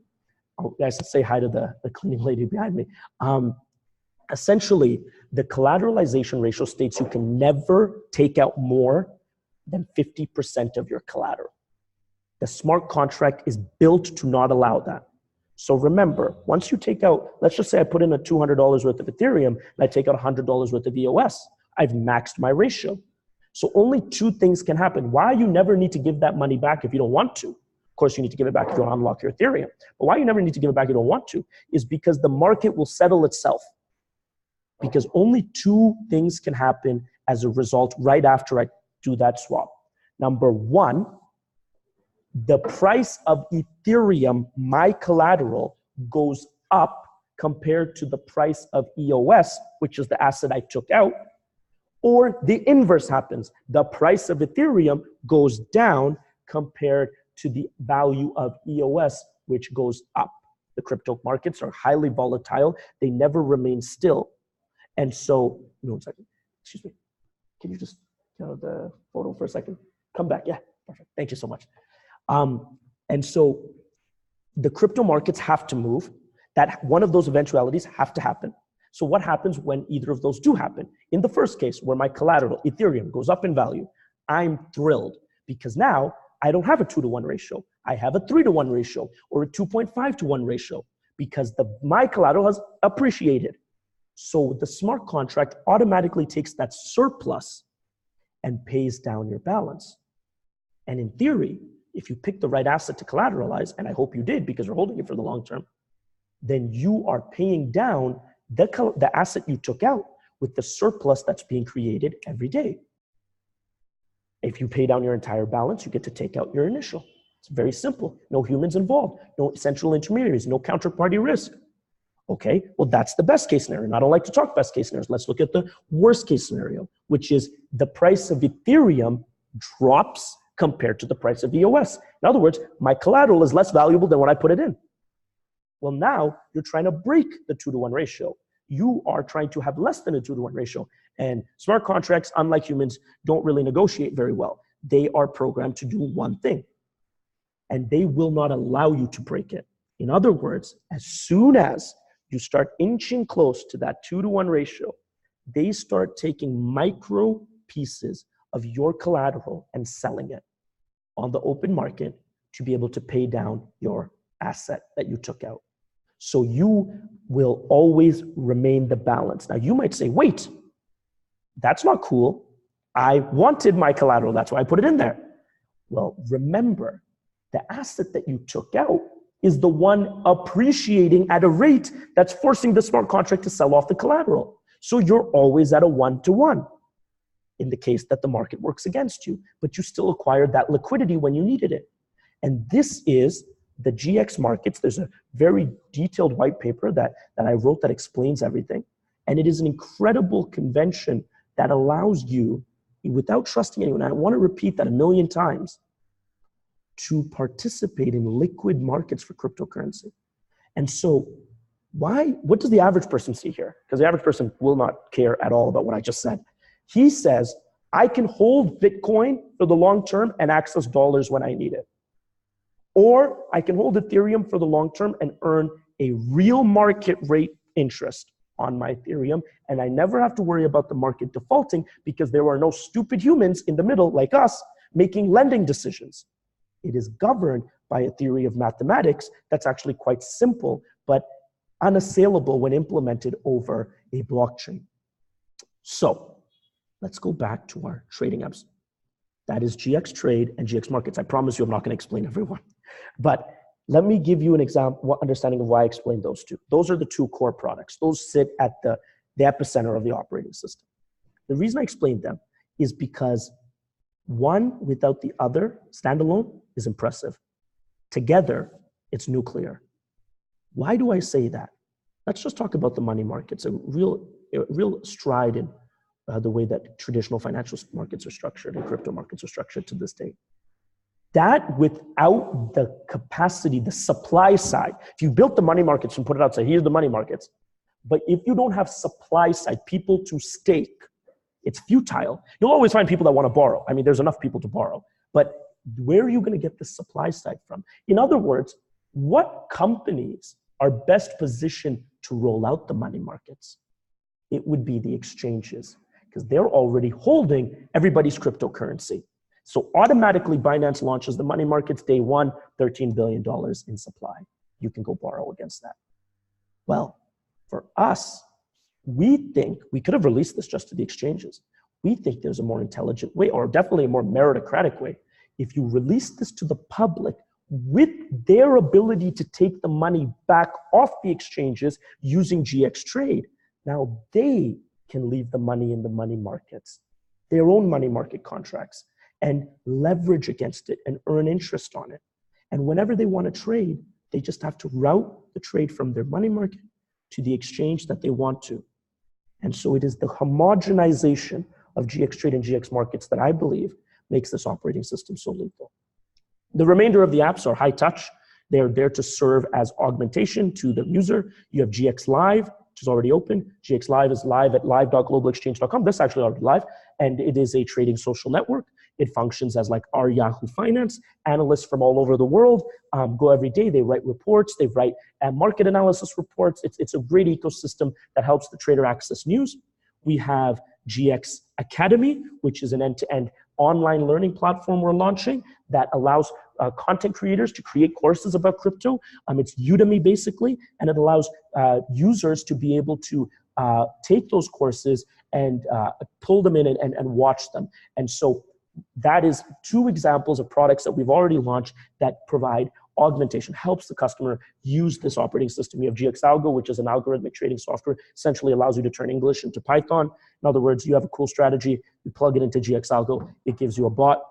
oh, guys, say hi to the cleaning lady behind me. Essentially, the collateralization ratio states you can never take out more than 50% of your collateral. The smart contract is built to not allow that. So remember, once you take out, let's just say I put in a $200 worth of Ethereum and I take out $100 worth of EOS, I've maxed my ratio. So only 2 things can happen. Why you never need to give that money back if you don't want to. Of course, you need to give it back if you want to unlock your Ethereum. But why you never need to give it back if you don't want to is because the market will settle itself. Because only 2 things can happen as a result right after I do that swap. Number 1, the price of Ethereum, my collateral, goes up compared to the price of EOS, which is the asset I took out. Or the inverse happens. The price of Ethereum goes down compared to the value of EOS, which goes up. The crypto markets are highly volatile. They never remain still. And so, one second, excuse me. Can you just get out the photo for a second? Come back, yeah, perfect. Thank you so much. And so the crypto markets have to move. That one of those eventualities have to happen. So what happens when either of those do happen? In the first case, where my collateral, Ethereum, goes up in value, I'm thrilled because now I don't have a 2-to-1 ratio. I have a 3-to-1 ratio or a 2.5-to-1 ratio because my collateral has appreciated. So the smart contract automatically takes that surplus and pays down your balance. And in theory, if you pick the right asset to collateralize, and I hope you did because you're holding it for the long term, then you are paying down the asset you took out with the surplus that's being created every day. If you pay down your entire balance, you get to take out your initial. It's very simple. No humans involved, no central intermediaries, no counterparty risk. Okay, well, that's the best case scenario. And I don't like to talk best case scenarios. Let's look at the worst case scenario, which is the price of Ethereum drops compared to the price of EOS. In other words, my collateral is less valuable than when I put it in. Well, now you're trying to break the 2-to-1 ratio. You are trying to have less than a 2-to-1 ratio. And smart contracts, unlike humans, don't really negotiate very well. They are programmed to do one thing, and they will not allow you to break it. In other words, as soon as you start inching close to that 2-to-1 ratio, they start taking micro pieces of your collateral and selling it on the open market to be able to pay down your asset that you took out. So you will always remain the balance. Now you might say, wait, that's not cool. I wanted my collateral, that's why I put it in there. Well, remember, the asset that you took out is the one appreciating at a rate that's forcing the smart contract to sell off the collateral. So you're always at a 1-to-1 in the case that the market works against you, but you still acquired that liquidity when you needed it. And this is the GX markets. There's a very detailed white paper that I wrote that explains everything. And it is an incredible convention that allows you, without trusting anyone, I want to repeat that 1,000,000 times, to participate in liquid markets for cryptocurrency. And so what does the average person see here? Because the average person will not care at all about what I just said. He says, I can hold Bitcoin for the long term and access dollars when I need it. Or I can hold Ethereum for the long term and earn a real market rate interest on my Ethereum. And I never have to worry about the market defaulting because there are no stupid humans in the middle like us making lending decisions. It is governed by a theory of mathematics that's actually quite simple, but unassailable when implemented over a blockchain. So let's go back to our trading apps. That is GX Trade and GX Markets. I promise you I'm not going to explain everyone. But let me give you an example, understanding of why I explained those two. Those are the two core products. Those sit at the epicenter of the operating system. The reason I explained them is because one without the other, standalone, is impressive. Together, it's nuclear. Why do I say that? Let's just talk about the money markets, a real stride in the way that traditional financial markets are structured and crypto markets are structured to this day. That without the capacity, the supply side, if you built the money markets and put it out, say, here's the money markets, but if you don't have supply side, people to stake, it's futile. You'll always find people that want to borrow. I mean, there's enough people to borrow, but where are you going to get the supply side from? In other words, what companies are best positioned to roll out the money markets? It would be the exchanges, because they're already holding everybody's cryptocurrency. So automatically Binance launches the money markets day one, $13 billion in supply. You can go borrow against that. Well, for us, we think we could have released this just to the exchanges. We think there's a more intelligent way, or definitely a more meritocratic way. If you release this to the public with their ability to take the money back off the exchanges using GX Trade, now they can leave the money in the money markets, their own money market contracts, and leverage against it and earn interest on it. And whenever they want to trade, they just have to route the trade from their money market to the exchange that they want to. And so it is the homogenization of GX Trade and GX Markets that I believe makes this operating system so lethal. The remainder of the apps are high touch. They're there to serve as augmentation to the user. You have GXLive, which is already open. GXLive is live at live.globalexchange.com. This is actually already live, and it is a trading social network. It functions as like our Yahoo Finance. Analysts from all over the world go every day. They write reports. They write market analysis reports. It's a great ecosystem that helps the trader access news. We have GX Academy, which is an end-to-end online learning platform we're launching that allows content creators to create courses about crypto. It's Udemy basically, and it allows users to be able to take those courses and pull them in and watch them. And so that is two examples of products that we've already launched that provide augmentation, helps the customer use this operating system. You have GXAlgo, which is an algorithmic trading software, essentially allows you to turn English into Python. In other words, you have a cool strategy, you plug it into GXAlgo, it gives you a bot.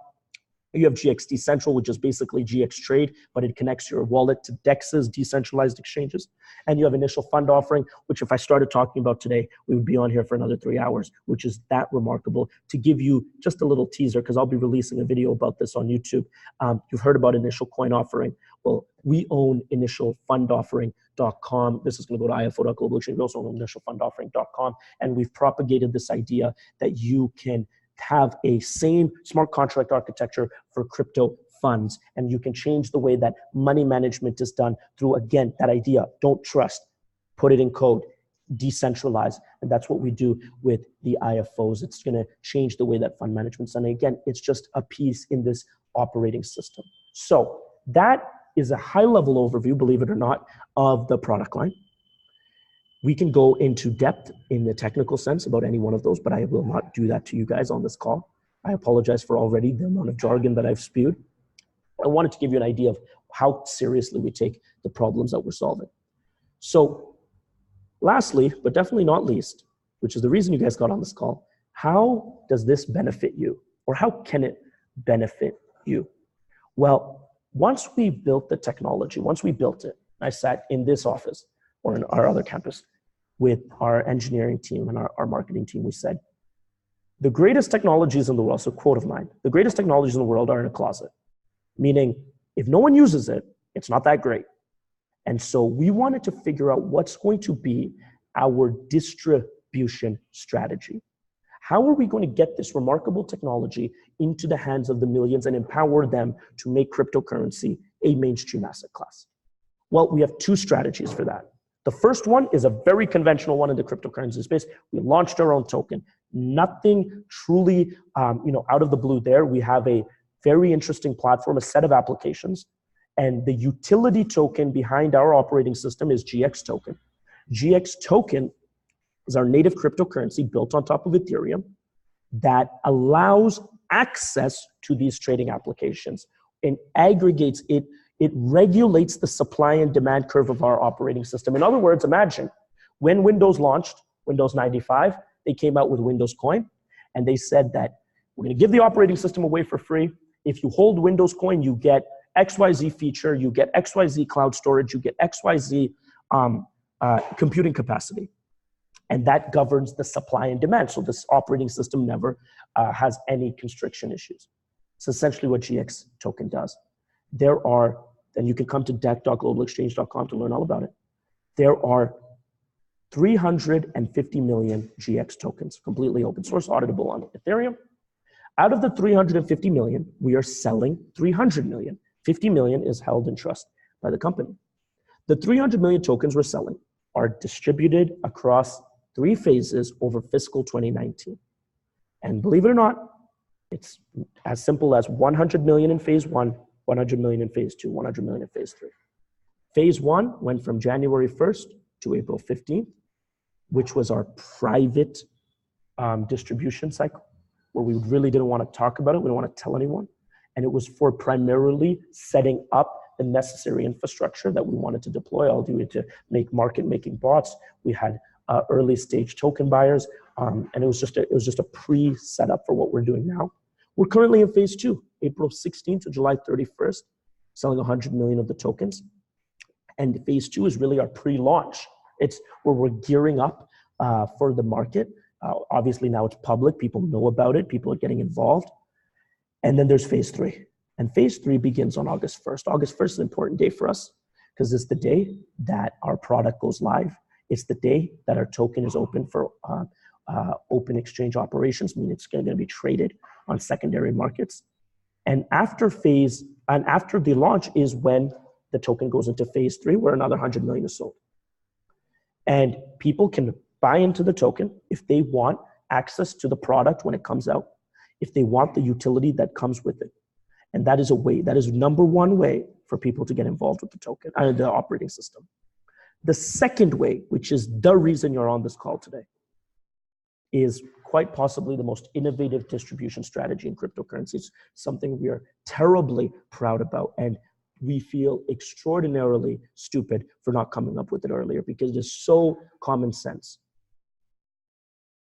You have GXT Central, which is basically GX Trade, but it connects your wallet to DEXs, decentralized exchanges. And you have initial fund offering, which if I started talking about today, we would be on here for another 3 hours, which is that remarkable. To give you just a little teaser, because I'll be releasing a video about this on YouTube. You've heard about initial coin offering. Well, we own initialfundoffering.com. This is going to go to ifo.global exchange. We also own initialfundoffering.com. And we've propagated this idea that you can have a same smart contract architecture for crypto funds. And you can change the way that money management is done through, again, that idea, don't trust, put it in code, decentralize. And that's what we do with the IFOs. It's going to change the way that fund management's done. And again, it's just a piece in this operating system. So that is a high-level overview, believe it or not, of the product line. We can go into depth in the technical sense about any one of those, but I will not do that to you guys on this call. I apologize for already the amount of jargon that I've spewed. I wanted to give you an idea of how seriously we take the problems that we're solving. So lastly, but definitely not least, which is the reason you guys got on this call, how does this benefit you? Or how can it benefit you? Well, once we built the technology, once we built it, I sat in this office or in our other campus with our engineering team and our marketing team. We said, the greatest technologies in the world, so quote of mine, the greatest technologies in the world are in a closet. Meaning, if no one uses it, it's not that great. And so we wanted to figure out what's going to be our distribution strategy. How are we going to get this remarkable technology into the hands of the millions and empower them to make cryptocurrency a mainstream asset class? Well, we have two strategies for that. The first one is a very conventional one in the cryptocurrency space. We launched our own token. Nothing truly out of the blue there. We have a very interesting platform, a set of applications, and the utility token behind our operating system is GX token. GX token is our native cryptocurrency built on top of Ethereum that allows access to these trading applications and aggregates it. It regulates the supply and demand curve of our operating system. In other words, imagine when Windows launched, Windows 95, they came out with Windows Coin, and they said that we're going to give the operating system away for free. If you hold Windows Coin, you get XYZ feature, you get XYZ cloud storage, you get XYZ computing capacity. And that governs the supply and demand. So this operating system never has any constriction issues. It's essentially what GX token does. There are, and you can come to deck.globalexchange.com to learn all about it. There are 350 million GX tokens, completely open source, auditable on Ethereum. Out of the 350 million, we are selling 300 million. 50 million is held in trust by the company. The 300 million tokens we're selling are distributed across 3 phases over fiscal 2019. And believe it or not, it's as simple as 100 million in phase 1, 100 million in phase 2, 100 million in phase 3. Phase 1 went from January 1st to April 15th, which was our private distribution cycle, where we really didn't want to talk about it. We didn't want to tell anyone. And it was for primarily setting up the necessary infrastructure that we wanted to deploy. All due to make market-making bots. We had early stage token buyers, and it was just a pre-setup for what we're doing now. We're currently in phase 2, April 16th to July 31st, selling 100 million of the tokens. And phase 2 is really our pre-launch. It's where we're gearing up for the market. Obviously now it's public, people know about it, people are getting involved. And then there's phase 3. And phase 3 begins on August 1st. August 1st is an important day for us because it's the day that our product goes live. It's the day that our token is open for open exchange operations, meaning it's going to be traded on secondary markets. And after the launch is when the token goes into phase 3, where another 100 million is sold. And people can buy into the token if they want access to the product when it comes out, if they want the utility that comes with it. And that is a way, that is number one way for people to get involved with the token, the operating system. The second way, which is the reason you're on this call today, is quite possibly the most innovative distribution strategy in cryptocurrencies, something we are terribly proud about. And we feel extraordinarily stupid for not coming up with it earlier because it is so common sense.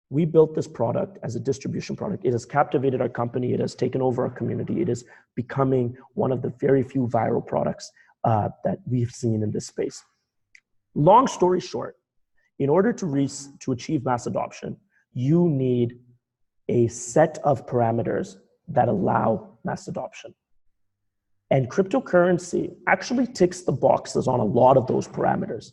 We built this product as a distribution product. It has captivated our company. It has taken over our community. It is becoming one of the very few viral products that we've seen in this space. Long story short, in order to achieve mass adoption, you need a set of parameters that allow mass adoption. And cryptocurrency actually ticks the boxes on a lot of those parameters.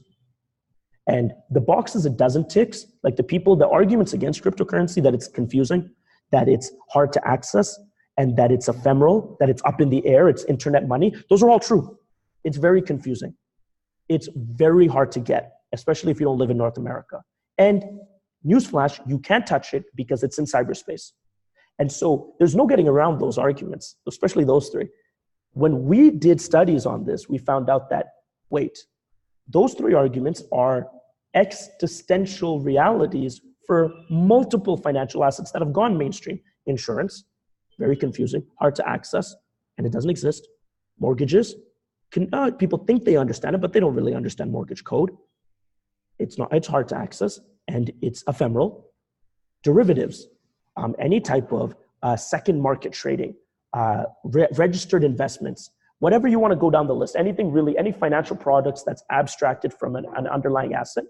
And the boxes it doesn't tick, like the arguments against cryptocurrency, that it's confusing, that it's hard to access, and that it's ephemeral, that it's up in the air, it's internet money, those are all true. It's very confusing. It's very hard to get, especially if you don't live in North America. And newsflash, you can't touch it because it's in cyberspace. And so there's no getting around those arguments, especially those three. When we did studies on this, we found out that, wait, those three arguments are existential realities for multiple financial assets that have gone mainstream. Insurance, very confusing, hard to access, and it doesn't exist. Mortgages, people think they understand it, but they don't really understand mortgage code. It's hard to access, and it's ephemeral. Derivatives, any type of second market trading, registered investments, whatever you want to go down the list, anything really, any financial products that's abstracted from an underlying asset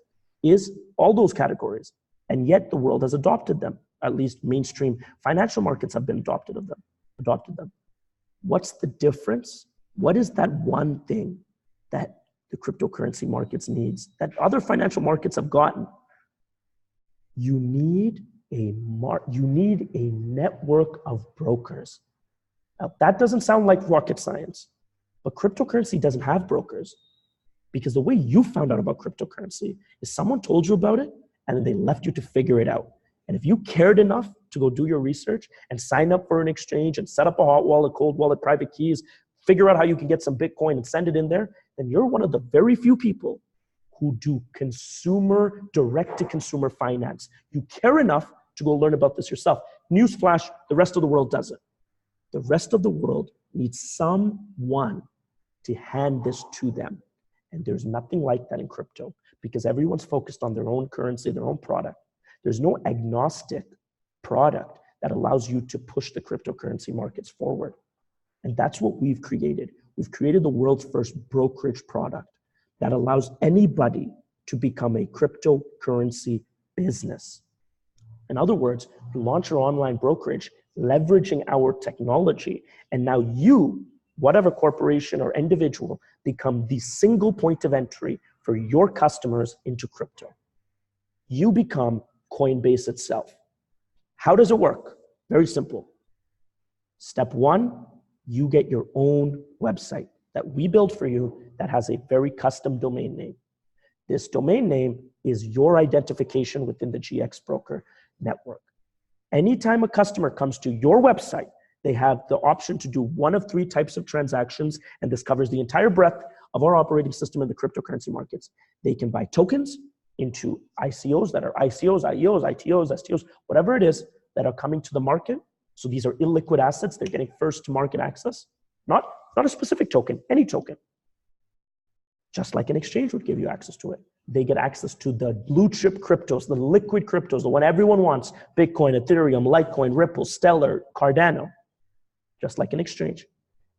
is all those categories. And yet the world has adopted them. At least mainstream financial markets have been adopted them. What's the difference? What is that one thing that the cryptocurrency markets needs that other financial markets have gotten? You need a network of brokers. Now, that doesn't sound like rocket science, but cryptocurrency doesn't have brokers, because the way you found out about cryptocurrency is someone told you about it and then they left you to figure it out. And if you cared enough to go do your research and sign up for an exchange and set up a hot wallet, cold wallet, private keys, figure out how you can get some Bitcoin and send it in there, then you're one of the very few people who do direct-to-consumer finance. You care enough to go learn about this yourself. Newsflash, the rest of the world doesn't. The rest of the world needs someone to hand this to them. And there's nothing like that in crypto, because everyone's focused on their own currency, their own product. There's no agnostic product that allows you to push the cryptocurrency markets forward. And that's what we've created. We've created the world's first brokerage product that allows anybody to become a cryptocurrency business. In other words, you launch your online brokerage, leveraging our technology, and now you, whatever corporation or individual, become the single point of entry for your customers into crypto. You become Coinbase itself. How does it work? Very simple. Step one, you get your own website that we build for you that has a very custom domain name. This domain name is your identification within the GX Broker network. Anytime a customer comes to your website, they have the option to do one of three types of transactions, and this covers the entire breadth of our operating system in the cryptocurrency markets. They can buy tokens into ICOs that are ICOs, IEOs, ITOs, STOs, whatever it is that are coming to the market. So these are illiquid assets. They're getting first to market access, not a specific token, any token. Just like an exchange would give you access to it. They get access to the blue chip cryptos, the liquid cryptos, the one everyone wants: Bitcoin, Ethereum, Litecoin, Ripple, Stellar, Cardano, just like an exchange.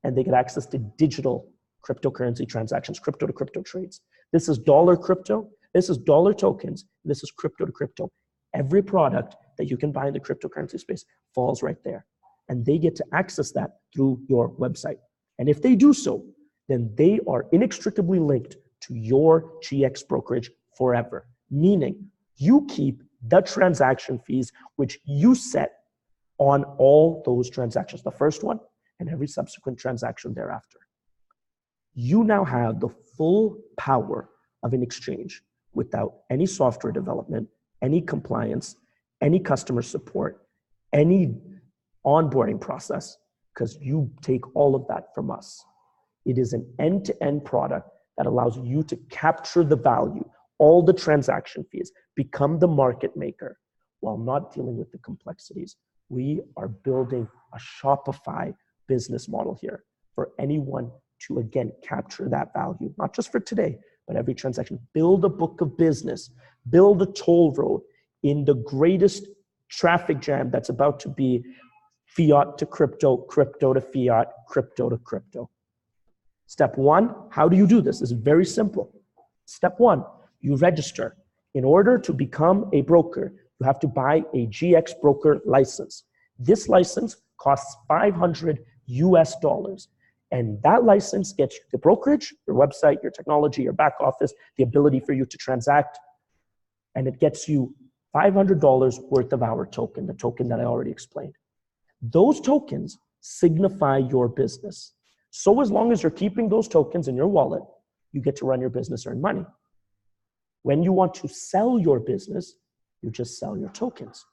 And they get access to digital cryptocurrency transactions, crypto to crypto trades. This is dollar crypto, this is dollar tokens, this is crypto to crypto. Every product that you can buy in the cryptocurrency space falls right there. And they get to access that through your website. And if they do so, then they are inextricably linked to your GX brokerage forever. Meaning you keep the transaction fees which you set on all those transactions, the first one and every subsequent transaction thereafter. You now have the full power of an exchange without any software development, any compliance, any customer support, any onboarding process, because you take all of that from us. It is an end-to-end product that allows you to capture the value, all the transaction fees, become the market maker. while not dealing with the complexities. We are building a Shopify business model here for anyone to, again, capture that value, not just for today, but every transaction. Build a book of business, build a toll road in the greatest traffic jam that's about to be fiat to crypto, crypto to fiat, crypto to crypto. Step one, how do you do this? It's very simple. Step one, you register. In order to become a broker, you have to buy a GX broker license. This license costs $500 US. And that license gets you the brokerage, your website, your technology, your back office, the ability for you to transact. And it gets you $500 worth of our token, the token that I already explained. Those tokens signify your business. So as long as you're keeping those tokens in your wallet, you get to run your business, earn money. When you want to sell your business, you just sell your tokens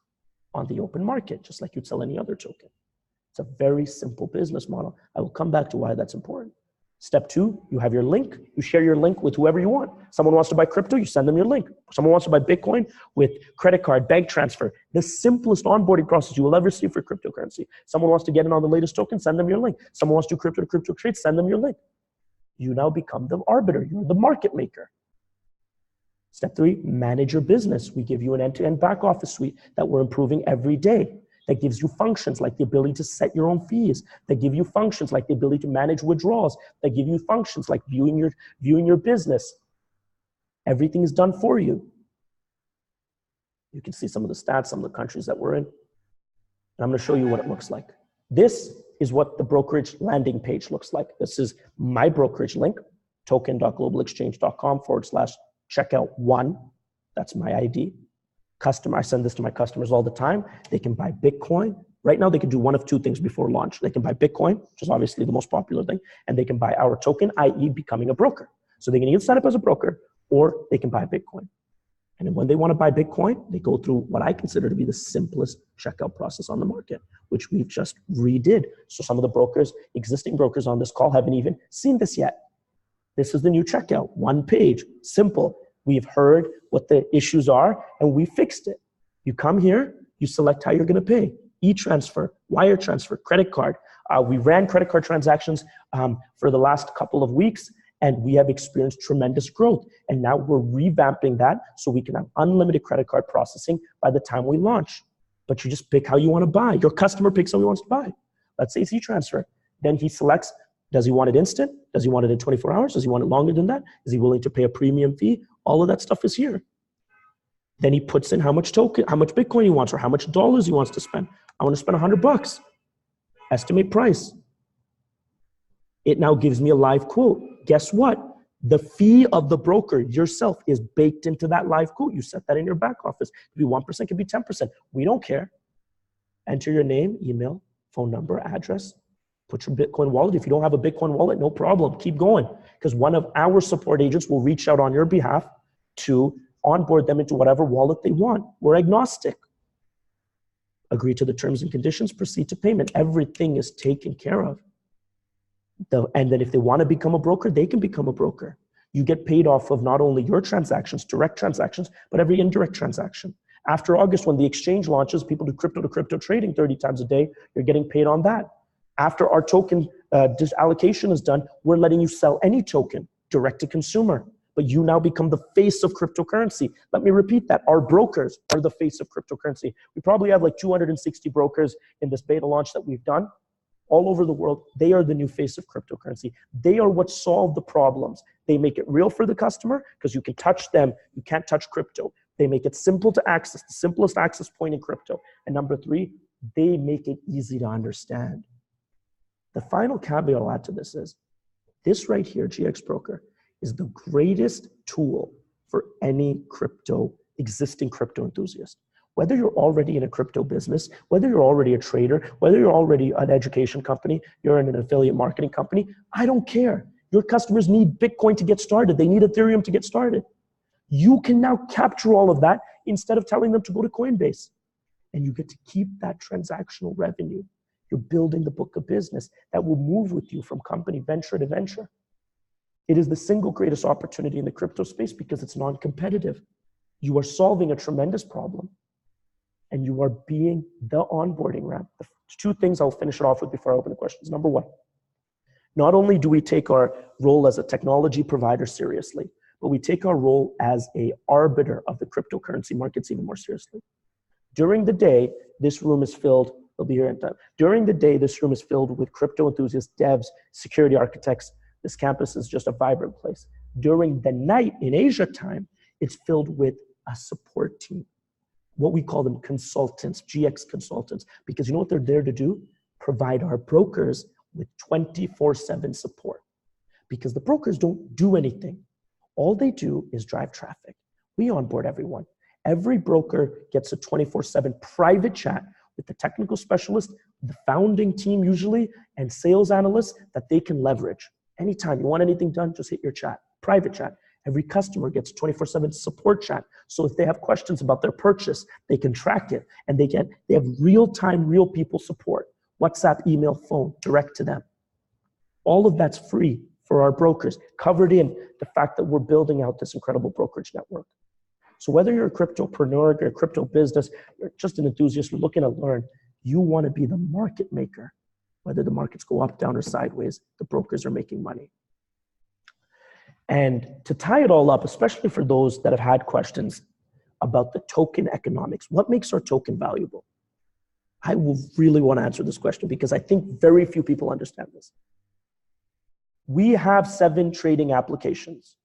on the open market, just like you'd sell any other token. It's a very simple business model. I will come back to why that's important. Step two, you have your link. You share your link with whoever you want. Someone wants to buy crypto, you send them your link. Someone wants to buy Bitcoin with credit card, bank transfer. The simplest onboarding process you will ever see for cryptocurrency. Someone wants to get in on the latest token, send them your link. Someone wants to do crypto to crypto trade, send them your link. You now become the arbiter. You're the market maker. Step three, manage your business. We give you an end-to-end back office suite that we're improving every day. That gives you functions like the ability to set your own fees, that give you functions like the ability to manage withdrawals, that give you functions like viewing your business. Everything is done for you. You can see some of the stats, some of the countries that we're in. And I'm going to show you what it looks like. This is what the brokerage landing page looks like. This is my brokerage link, token.globalexchange.com/checkout1. That's my ID. I send this to my customers all the time. They can buy Bitcoin. Right now, they can do one of two things before launch. They can buy Bitcoin, which is obviously the most popular thing, and they can buy our token, i.e. becoming a broker. So they can either sign up as a broker or they can buy Bitcoin. And when they want to buy Bitcoin, they go through what I consider to be the simplest checkout process on the market, which we've just redid. So some of the brokers, existing brokers on this call haven't even seen this yet. This is the new checkout, one page, simple. We've heard what the issues are, and we fixed it. You come here, you select how you're going to pay. E-transfer, wire transfer, credit card. We ran credit card transactions for the last couple of weeks, and we have experienced tremendous growth. And now we're revamping that so we can have unlimited credit card processing by the time we launch. But you just pick how you want to buy. Your customer picks how he wants to buy. Let's say it's e-transfer. Then he selects, does he want it instant? Does he want it in 24 hours? Does he want it longer than that? Is he willing to pay a premium fee? All of that stuff is here. Then he puts in how much Bitcoin he wants or how much dollars he wants to spend. I want to spend $100. Estimate price. It now gives me a live quote. Guess what? The fee of the broker yourself is baked into that live quote. You set that in your back office. It could be 1%, it could be 10%. We don't care. Enter your name, email, phone number, address. Put your Bitcoin wallet. If you don't have a Bitcoin wallet, no problem. Keep going. Because one of our support agents will reach out on your behalf to onboard them into whatever wallet they want. We're agnostic. Agree to the terms and conditions, proceed to payment. Everything is taken care of. And then if they want to become a broker, they can become a broker. You get paid off of not only your transactions, direct transactions, but every indirect transaction. After August, when the exchange launches, people do crypto to crypto trading 30 times a day, you're getting paid on that. After our token allocation is done, we're letting you sell any token direct to consumer. But you now become the face of cryptocurrency. Let me repeat that. Our brokers are the face of cryptocurrency. We probably have like 260 brokers in this beta launch that we've done all over the world. They are the new face of cryptocurrency. They are what solve the problems. They make it real for the customer because you can touch them. You can't touch crypto. They make it simple to access, the simplest access point in crypto. And number three, they make it easy to understand. The final caveat I'll add to this is, this right here, GX Broker, is the greatest tool for any existing crypto enthusiast. Whether you're already in a crypto business, whether you're already a trader, whether you're already an education company, you're in an affiliate marketing company, I don't care. Your customers need Bitcoin to get started. They need Ethereum to get started. You can now capture all of that instead of telling them to go to Coinbase. And you get to keep that transactional revenue. You're building the book of business that will move with you from company venture to venture. It is the single greatest opportunity in the crypto space because it's non-competitive. You are solving a tremendous problem. and you are being the onboarding ramp. The two things I'll finish it off with before I open the questions. Number one, not only do we take our role as a technology provider seriously, but we take our role as an arbiter of the cryptocurrency markets even more seriously. During the day, this room is filled, they'll be here in time. During the day, this room is filled with crypto enthusiasts, devs, security architects. This campus is just a vibrant place. During the night in Asia time, it's filled with a support team. What we call them consultants, GX consultants, because you know what they're there to do? Provide our brokers with 24/7 support. Because the brokers don't do anything. All they do is drive traffic. We onboard everyone. Every broker gets a 24/7 private chat with the technical specialist, the founding team usually, and sales analysts that they can leverage. Anytime you want anything done, just hit your chat, private chat. Every customer gets a 24/7 support chat. So if they have questions about their purchase, they can track it, and they have real-time, real people support. WhatsApp, email, phone, direct to them. All of that's free for our brokers, covered in the fact that we're building out this incredible brokerage network. So whether you're a cryptopreneur, you're a crypto business, you're just an enthusiast, you're looking to learn, you want to be the market maker. Whether the markets go up, down, or sideways, the brokers are making money. And to tie it all up, especially for those that have had questions about the token economics, what makes our token valuable? I will really want to answer this question because I think very few people understand this. We have 7 trading applications.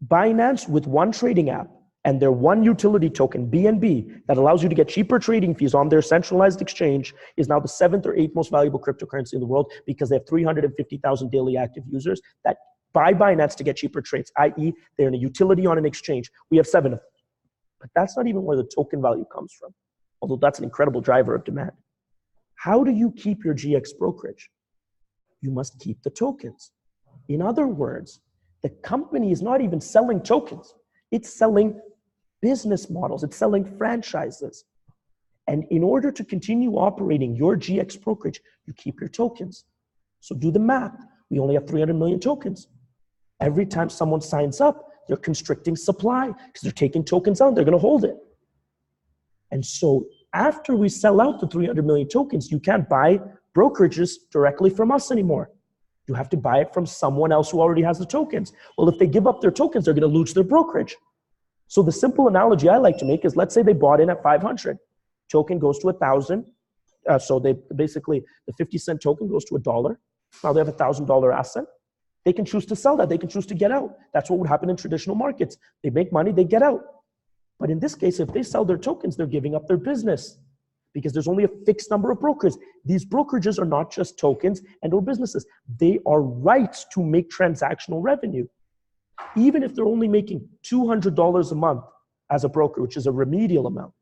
Binance, with one trading app and their one utility token, BNB, that allows you to get cheaper trading fees on their centralized exchange, is now the 7th or 8th most valuable cryptocurrency in the world because they have 350,000 daily active users that buy Binance to get cheaper trades, i.e. they're in a utility on an exchange. We have 7 of them. But that's not even where the token value comes from, although that's an incredible driver of demand. How do you keep your GX brokerage? You must keep the tokens. In other words, the company is not even selling tokens. It's selling business models. It's selling franchises. And in order to continue operating your GX brokerage, you keep your tokens. So do the math. We only have 300 million tokens. Every time someone signs up, they're constricting supply because they're taking tokens out. They're going to hold it. And so after we sell out the 300 million tokens, you can't buy brokerages directly from us anymore. You have to buy it from someone else who already has the tokens. Well, if they give up their tokens, they're going to lose their brokerage. So the simple analogy I like to make is, let's say they bought in at 500. Token goes to 1,000. So they basically, the 50-cent token goes to $1. Now they have a $1,000 asset. They can choose to sell that. They can choose to get out. That's what would happen in traditional markets. They make money, they get out. But in this case, if they sell their tokens, they're giving up their business because there's only a fixed number of brokers. These brokerages are not just tokens and or businesses. They are rights to make transactional revenue. Even if they're only making $200 a month as a broker, which is a remedial amount,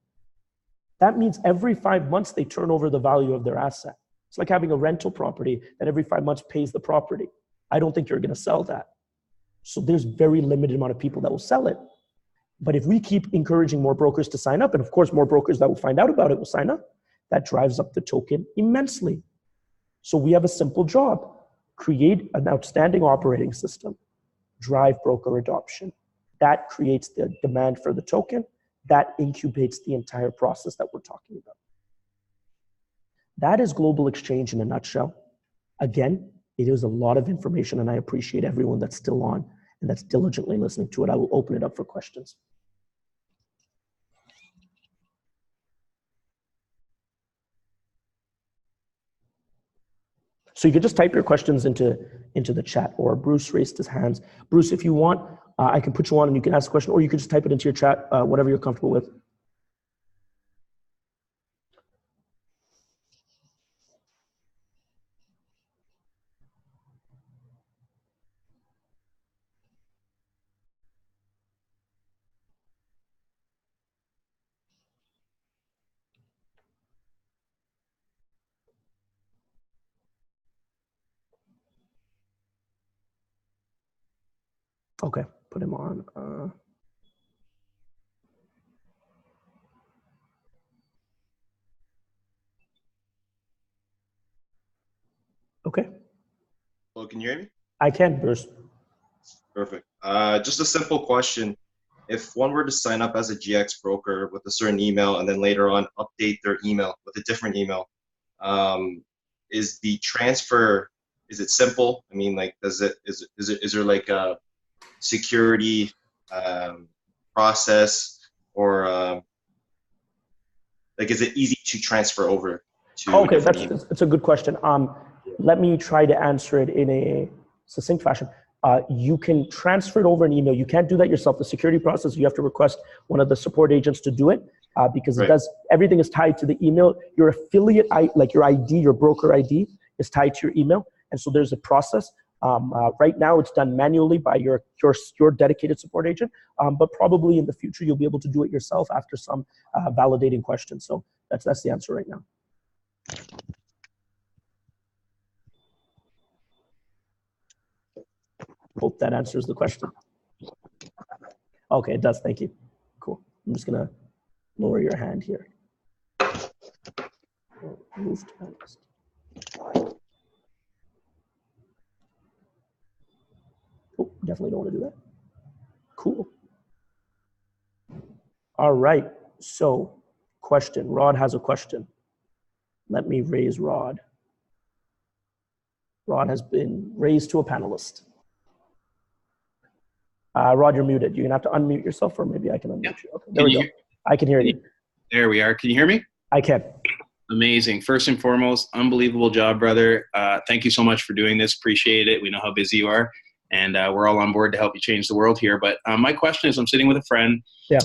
that means every 5 months they turn over the value of their asset. It's like having a rental property that every 5 months pays the property. I don't think you're going to sell that. So there's very limited amount of people that will sell it. But if we keep encouraging more brokers to sign up, and of course more brokers that will find out about it will sign up, that drives up the token immensely. So we have a simple job: create an outstanding operating system, drive broker adoption. That creates the demand for the token. That incubates the entire process that we're talking about. That is global exchange in a nutshell. Again, it is a lot of information, and I appreciate everyone that's still on and that's diligently listening to it. I will open it up for questions. So you can just type your questions into the chat, or Bruce raised his hands. Bruce, if you want, I can put you on and you can ask a question, or you can just type it into your chat, whatever you're comfortable with. Okay, put him on. Okay.
Hello, can you hear me?
I can, Bruce.
Perfect. Just a simple question. if one were to sign up as a GX broker with a certain email and then later on update their email with a different email, is the transfer, is it simple? I mean, like, is there like a security process, or like, is it easy to transfer over to a
Okay,
different email?
that's a good question. Let me try to answer it in a succinct fashion. You can transfer it over an email. You can't do that yourself. The security process, you have to request one of the support agents to do it, because it does, everything is tied to the email. Your affiliate, like your ID, your broker ID is tied to your email. And so there's a process. Right now it's done manually by your dedicated support agent, but probably in the future you'll be able to do it yourself after some validating questions. So that's the answer right now. Hope that answers the question. Okay, it does. Thank you. Cool. I'm just gonna lower your hand here. Move to analyst. Oh, definitely don't want to do that. Cool. All right. So, question. Rod has a question. Let me raise Rod. Rod has been raised to a panelist. Rod, you're muted. You're gonna have to unmute yourself, or maybe I can unmute you. Okay, there we go. I can hear you.
There we are. Can you hear me?
I can.
Amazing. First and foremost, unbelievable job, brother. Thank you so much for doing this. Appreciate it. We know how busy you are, and we're all on board to help you change the world here. But my question is, I'm sitting with a friend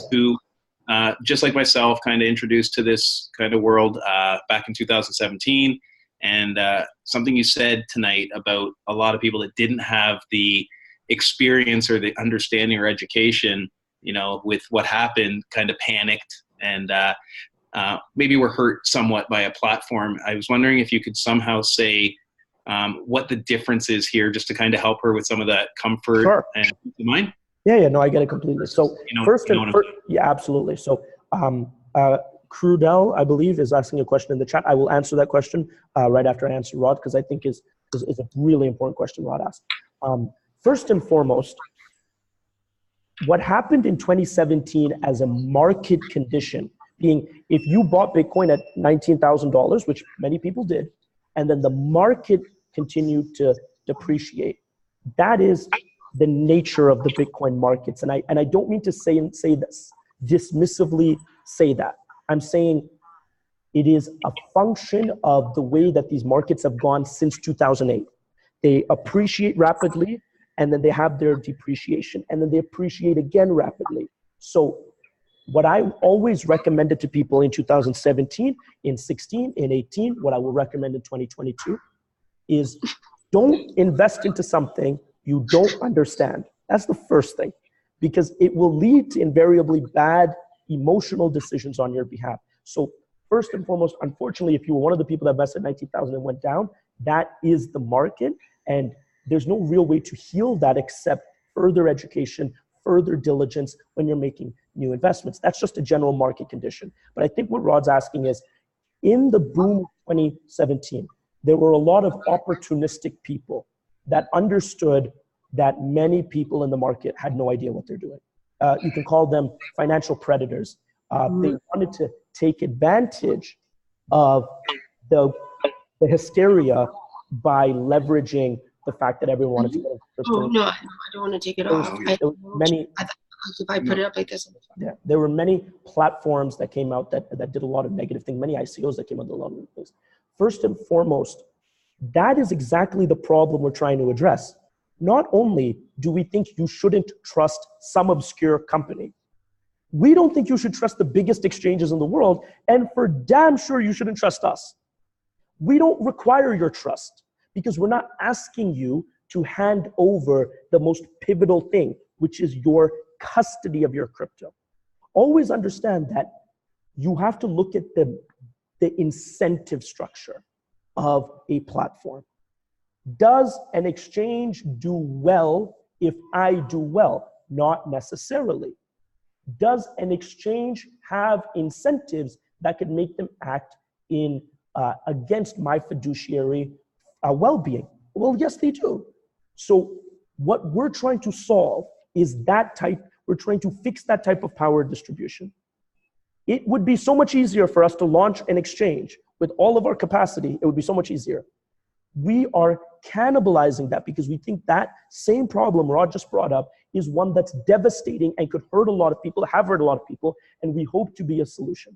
who, just like myself, kind of introduced to this kind of world back in 2017. And something you said tonight about a lot of people that didn't have the experience or the understanding or education, you know, with what happened, kind of panicked and maybe were hurt somewhat by a platform. I was wondering if you could somehow say what the difference is here, just to kind of help her with some of that comfort and peace of mind.
Yeah, no, I get it completely. So yeah, absolutely. So Crudell, I believe, is asking a question in the chat. I will answer that question right after I answer Rod, because I think is a really important question Rod asked. First and foremost, what happened in 2017 as a market condition, being if you bought Bitcoin at $19,000, which many people did, and then the market continued to depreciate, that is the nature of the Bitcoin markets. And I don't mean to say this, dismissively say that. I'm saying it is a function of the way that these markets have gone since 2008. They appreciate rapidly, and then they have their depreciation, and then they appreciate again rapidly. So what I always recommended to people in 2017, in 16, in 18, what I will recommend in 2022 is don't invest into something you don't understand. That's the first thing, because it will lead to invariably bad emotional decisions on your behalf. So first and foremost, unfortunately, if you were one of the people that invested 19,000 and went down, that is the market. And there's no real way to heal that except further education, further diligence when you're making new investments. That's just a general market condition. But I think what Rod's asking is, in the boom of 2017, there were a lot of opportunistic people that understood that many people in the market had no idea what they're doing. You can call them financial predators. They wanted to take advantage of the hysteria by leveraging the fact that everyone wanted to get into crypto.
Oh, no, I don't want to take it off. If I put it up like this.
Yeah, there were many platforms that came out that did a lot of negative things, many ICOs that came out that did a lot of things. First and foremost, that is exactly the problem we're trying to address. Not only do we think you shouldn't trust some obscure company, we don't think you should trust the biggest exchanges in the world, and for damn sure you shouldn't trust us. We don't require your trust, because we're not asking you to hand over the most pivotal thing, which is your custody of your crypto. Always understand that you have to look at the incentive structure of a platform. Does an exchange do well if I do well? Not necessarily. Does an exchange have incentives that could make them act in against my fiduciary well-being? Well, yes, they do. So what we're trying to solve is that type. We're trying to fix that type of power distribution. It would be so much easier for us to launch an exchange with all of our capacity. It would be so much easier. We are cannibalizing that because we think that same problem Rod just brought up is one that's devastating and could hurt a lot of people, have hurt a lot of people, and we hope to be a solution.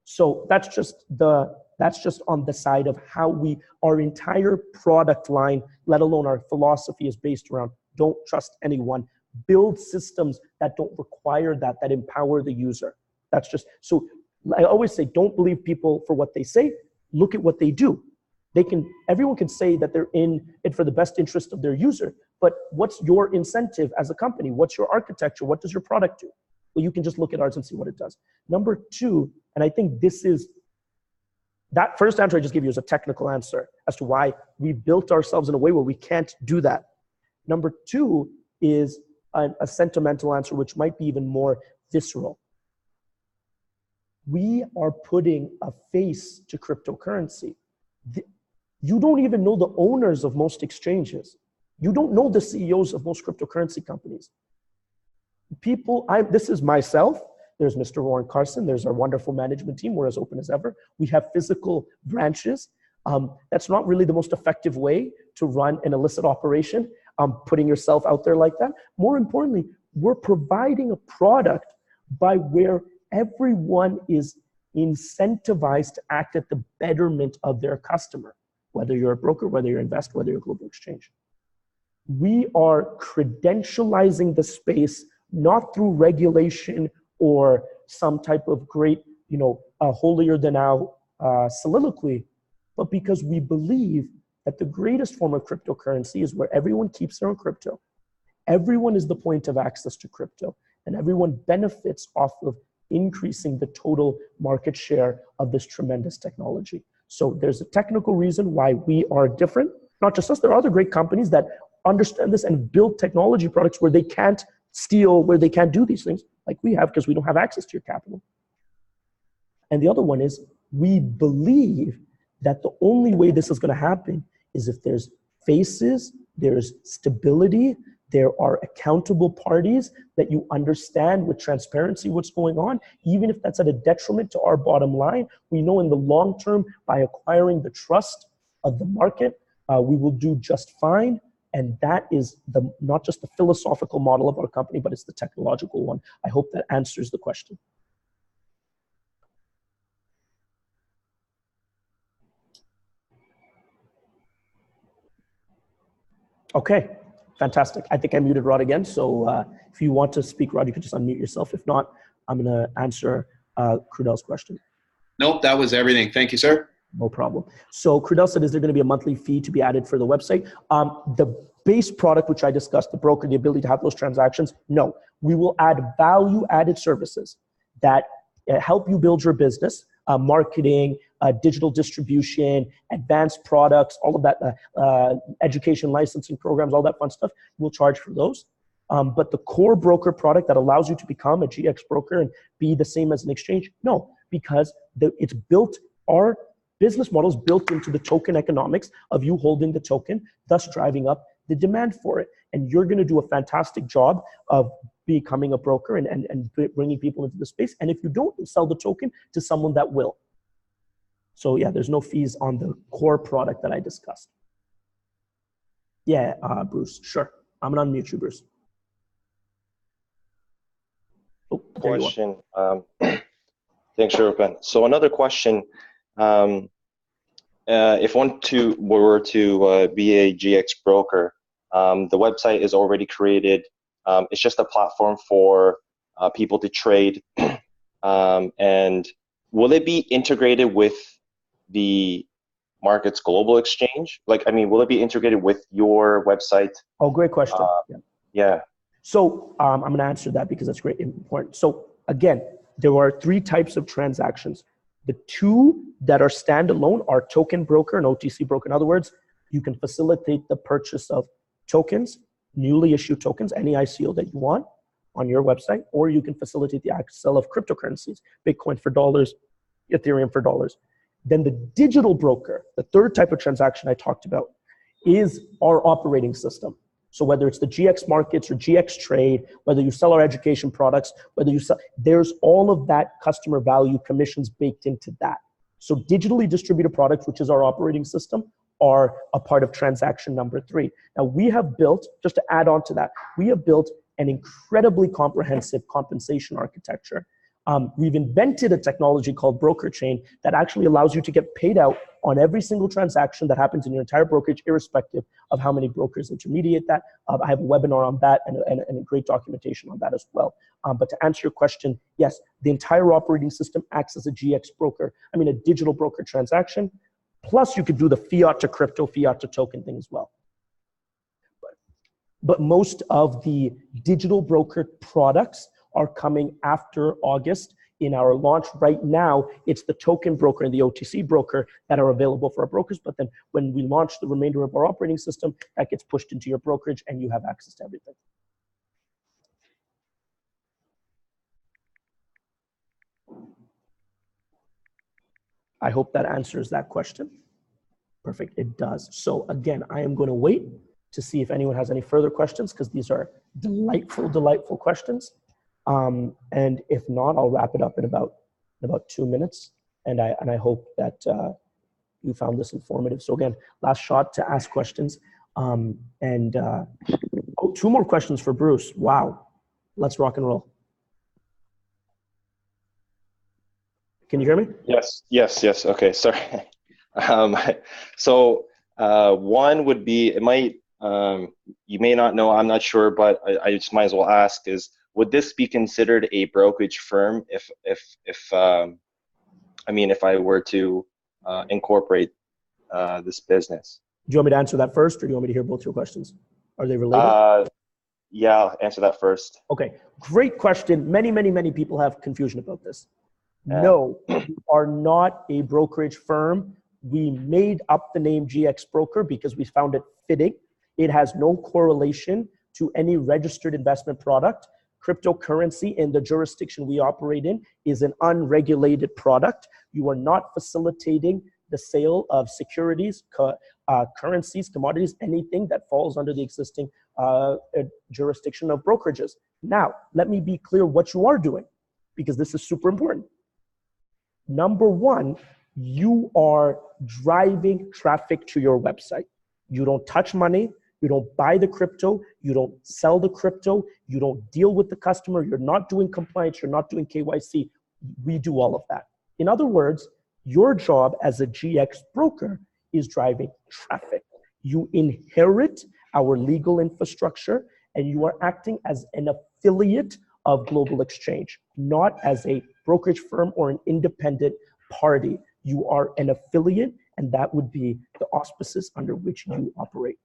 So that's just on the side of how our entire product line, let alone our philosophy, is based around don't trust anyone. Build systems that don't require that empower the user. That's just, so I always say, don't believe people for what they say, look at what they do. Everyone can say that they're in it for the best interest of their user, but what's your incentive as a company? What's your architecture? What does your product do? Well, you can just look at ours and see what it does. Number two, and I think that first answer I just gave you is a technical answer as to why we built ourselves in a way where we can't do that. Number two is a sentimental answer, which might be even more visceral. We are putting a face to cryptocurrency. You don't even know the owners of most exchanges. You don't know the CEOs of most cryptocurrency companies. This is myself. There's Mr. Warren Carson. There's our wonderful management team. We're as open as ever. We have physical branches. That's not really the most effective way to run an illicit operation, putting yourself out there like that. More importantly, we're providing a product by where everyone is incentivized to act at the betterment of their customer, whether you're a broker, whether you're Nvest, whether you're a global exchange. We are credentializing the space, not through regulation or some type of great, a holier than thou soliloquy, but because we believe that the greatest form of cryptocurrency is where everyone keeps their own crypto. Everyone is the point of access to crypto, and everyone benefits off of increasing the total market share of this tremendous technology. So there's a technical reason why we are different. Not just us, there are other great companies that understand this and build technology products where they can't steal, where they can't do these things like we have because we don't have access to your capital. And the other one is we believe that the only way this is going to happen is if there's faces, there's stability, there are accountable parties that you understand with transparency what's going on, even if that's at a detriment to our bottom line. We know in the long term, by acquiring the trust of the market, we will do just fine. And that is not just the philosophical model of our company, but it's the technological one. I hope that answers the question. Okay. Fantastic. I think I muted Rod again. So if you want to speak, Rod, you can just unmute yourself. If not, I'm going to answer Crudel's question.
Nope, that was everything. Thank you, sir.
No problem. So Crudel said, is there going to be a monthly fee to be added for the website? The base product, which I discussed, the broker, the ability to have those transactions, no. We will add value-added services that help you build your business, marketing, digital distribution, advanced products, all of that, education licensing programs, all that fun stuff. We'll charge for those. But the core broker product that allows you to become a GX broker and be the same as an exchange, no, because it's built, our business model is built into the token economics of you holding the token, thus driving up the demand for it. And you're going to do a fantastic job of becoming a broker and bringing people into the space. And if you don't, sell the token to someone that will. So yeah, there's no fees on the core product that I discussed. Yeah, Bruce, sure. I'm going to unmute you, Bruce. Oh,
question. Thanks, Ruben. So another question. If one were to be a GX broker, the website is already created. It's just a platform for people to trade. And will it be integrated with the Markets Global Exchange? Will it be integrated with your website?
Oh, great question.
Yeah.
So I'm going to answer that because that's great, important. So again, there are 3 types of transactions. The 2 that are standalone are token broker and OTC broker. In other words, you can facilitate the purchase of tokens, newly issued tokens, any ICO that you want on your website, or you can facilitate the sale of cryptocurrencies, Bitcoin for dollars, Ethereum for dollars. Then the digital broker, the 3rd type of transaction I talked about, is our operating system. So whether it's the GX markets or GX trade, whether you sell our education products, whether you sell, there's all of that customer value commissions baked into that. So digitally distributed products, which is our operating system, are a part of transaction number 3. Now we have built, just to add on to that, we have built an incredibly comprehensive compensation architecture. We've invented a technology called broker chain that actually allows you to get paid out on every single transaction that happens in your entire brokerage, irrespective of how many brokers intermediate that. I have a webinar on that and a great documentation on that as well. But to answer your question, yes, the entire operating system acts as a GX broker. I mean, a digital broker transaction. Plus, you could do the fiat to crypto, fiat to token thing as well. But most of the digital broker products are coming after August in our launch. Right now, it's the token broker and the OTC broker that are available for our brokers. But then when we launch the remainder of our operating system, that gets pushed into your brokerage and you have access to everything. I hope that answers that question. Perfect, it does. So again, I am going to wait to see if anyone has any further questions, because these are delightful, delightful questions. And if not, I'll wrap it up in about 2 minutes. And I hope that you found this informative. So again, last shot to ask questions. Oh, 2 more questions for Bruce. Wow, let's rock and roll. Can you hear me?
Yes. Okay, sorry. So one would be, it might, you may not know, I'm not sure, but I just might as well ask is, would this be considered a brokerage firm if I were to incorporate this business?
Do you want me to answer that first, or do you want me to hear both your questions? Are they related?
Yeah, I'll answer that first.
Okay, great question. Many people have confusion about this. No, we are not a brokerage firm. We made up the name GX Broker because we found it fitting. It has no correlation to any registered investment product. Cryptocurrency in the jurisdiction we operate in is an unregulated product. You are not facilitating the sale of securities, currencies, commodities, anything that falls under the existing jurisdiction of brokerages. Now, let me be clear what you are doing, because this is super important. Number one, you are driving traffic to your website. You don't touch money. You don't buy the crypto. You don't sell the crypto. You don't deal with the customer. You're not doing compliance. You're not doing KYC. We do all of that. In other words, your job as a GX broker is driving traffic. You inherit our legal infrastructure, and you are acting as an affiliate of Global Exchange, not as a brokerage firm or an independent party. You are an affiliate, and that would be the auspices under which you operate.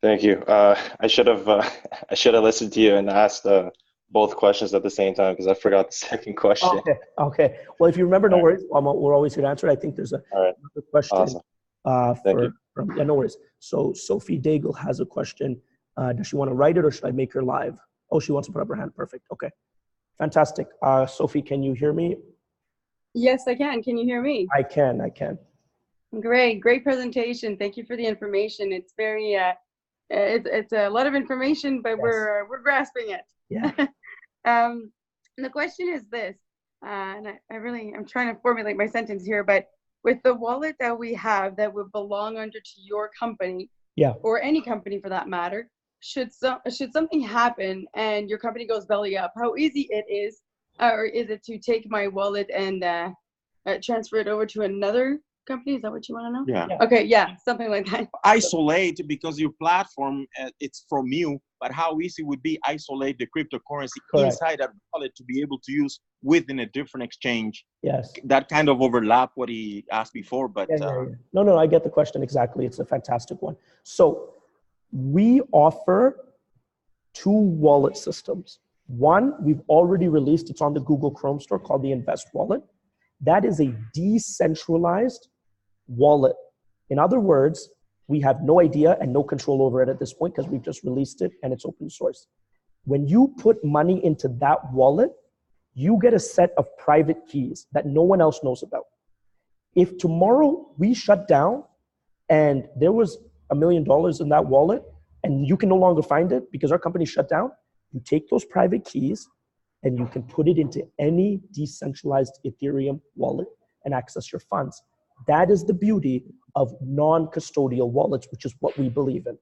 Thank you. I should have listened to you and asked both questions at the same time, because I forgot the second question.
Okay. Well, if you remember, no worries. We're always here to answer it. I think there's another question.
Awesome.
Yeah, no worries. So Sophie Daigle has a question. Does she want to write it, or should I make her live? Oh, she wants to put up her hand. Perfect. Okay. Fantastic. Sophie, can you hear me?
Yes, I can. Can you hear me?
I can.
Great presentation. Thank you for the information. It's very, it's a lot of information, but yes, we're grasping it.
Yeah.
And the question is this, and I'm trying to formulate my sentence here, but with the wallet that we have that would belong under to your company,
yeah,
or any company for that matter, should something happen and your company goes belly up, how easy it is, or is it to take my wallet and transfer it over to another company? Is that what you want to know?
Yeah.
Okay, yeah, something like that.
Isolate, because your platform, it's from you, but how easy would be isolate the cryptocurrency inside that wallet to be able to use within a different exchange?
Yes.
That kind of overlap what he asked before, but
yeah. No, I get the question exactly. It's a fantastic one. So we offer 2 wallet systems. One, we've already released, it's on the Google Chrome store, called the Nvest wallet. That is a decentralized wallet. In other words, we have no idea and no control over it at this point, because we've just released it and it's open source. When you put money into that wallet, you get a set of private keys that no one else knows about. If tomorrow we shut down and there was $1 million in that wallet and you can no longer find it because our company shut down, you take those private keys and you can put it into any decentralized Ethereum wallet and access your funds. That is the beauty of non-custodial wallets, which is what we believe in.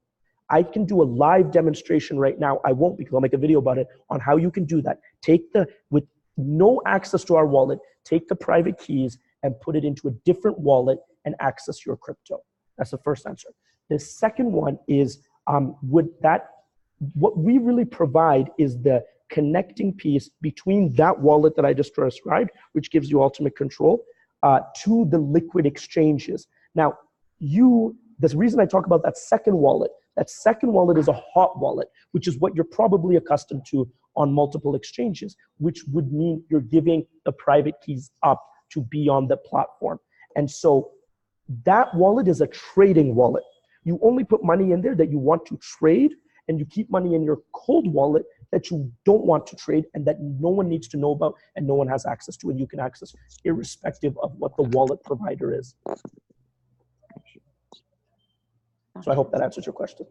I can do a live demonstration right now. I won't because I'll make a video about it on how you can do that. With no access to our wallet, take the private keys and put it into a different wallet and access your crypto. That's the first answer. The second one is what we really provide is the connecting piece between that wallet that I just described, which gives you ultimate control, to the liquid exchanges. Now, the reason I talk about that second wallet is a hot wallet, which is what you're probably accustomed to on multiple exchanges, which would mean you're giving the private keys up to be on the platform. And so that wallet is a trading wallet. You only put money in there that you want to trade, and you keep money in your cold wallet that you don't want to trade and that no one needs to know about and no one has access to, and you can access irrespective of what the wallet provider is. So I hope that answers your question.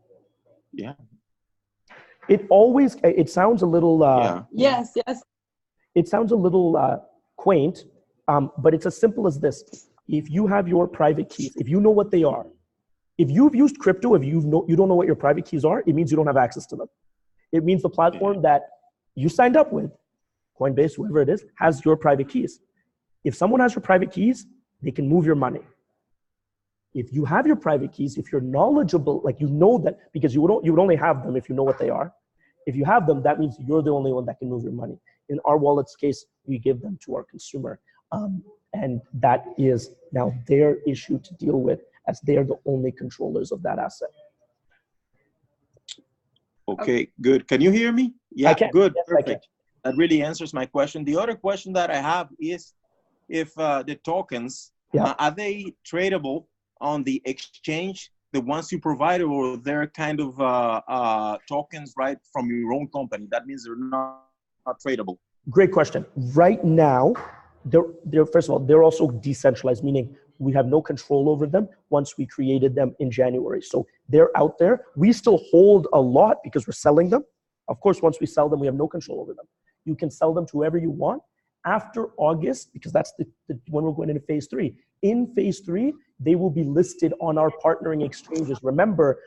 Yeah.
It sounds a little,
Yes.
it sounds a little quaint, but it's as simple as this. If you have your private keys, if you know what they are, if you've used crypto, if you don't know what your private keys are, it means you don't have access to them. It means the platform that you signed up with, Coinbase, whoever it is, has your private keys. If someone has your private keys, they can move your money. If you have your private keys, if you're knowledgeable, like you know that, because you would only have them if you know what they are. If you have them, that means you're the only one that can move your money. In our wallet's case, we give them to our consumer. And that is now their issue to deal with, as they are the only controllers of that asset.
Okay, good. Can you hear me? Yeah,
I can.
Good,
Yes,
perfect. That really answers my question. The other question that I have is if the tokens, are they tradable on the exchange, the ones you provided, or they're kind of tokens right from your own company? That means they're not tradable.
Great question. Right now, they're first of all, they're also decentralized, meaning we have no control over them once we created them in January. So they're out there. We still hold a lot because we're selling them. Of course, once we sell them, we have no control over them. You can sell them to whoever you want. After August, because that's when we're going into phase 3. In phase 3, they will be listed on our partnering exchanges. Remember,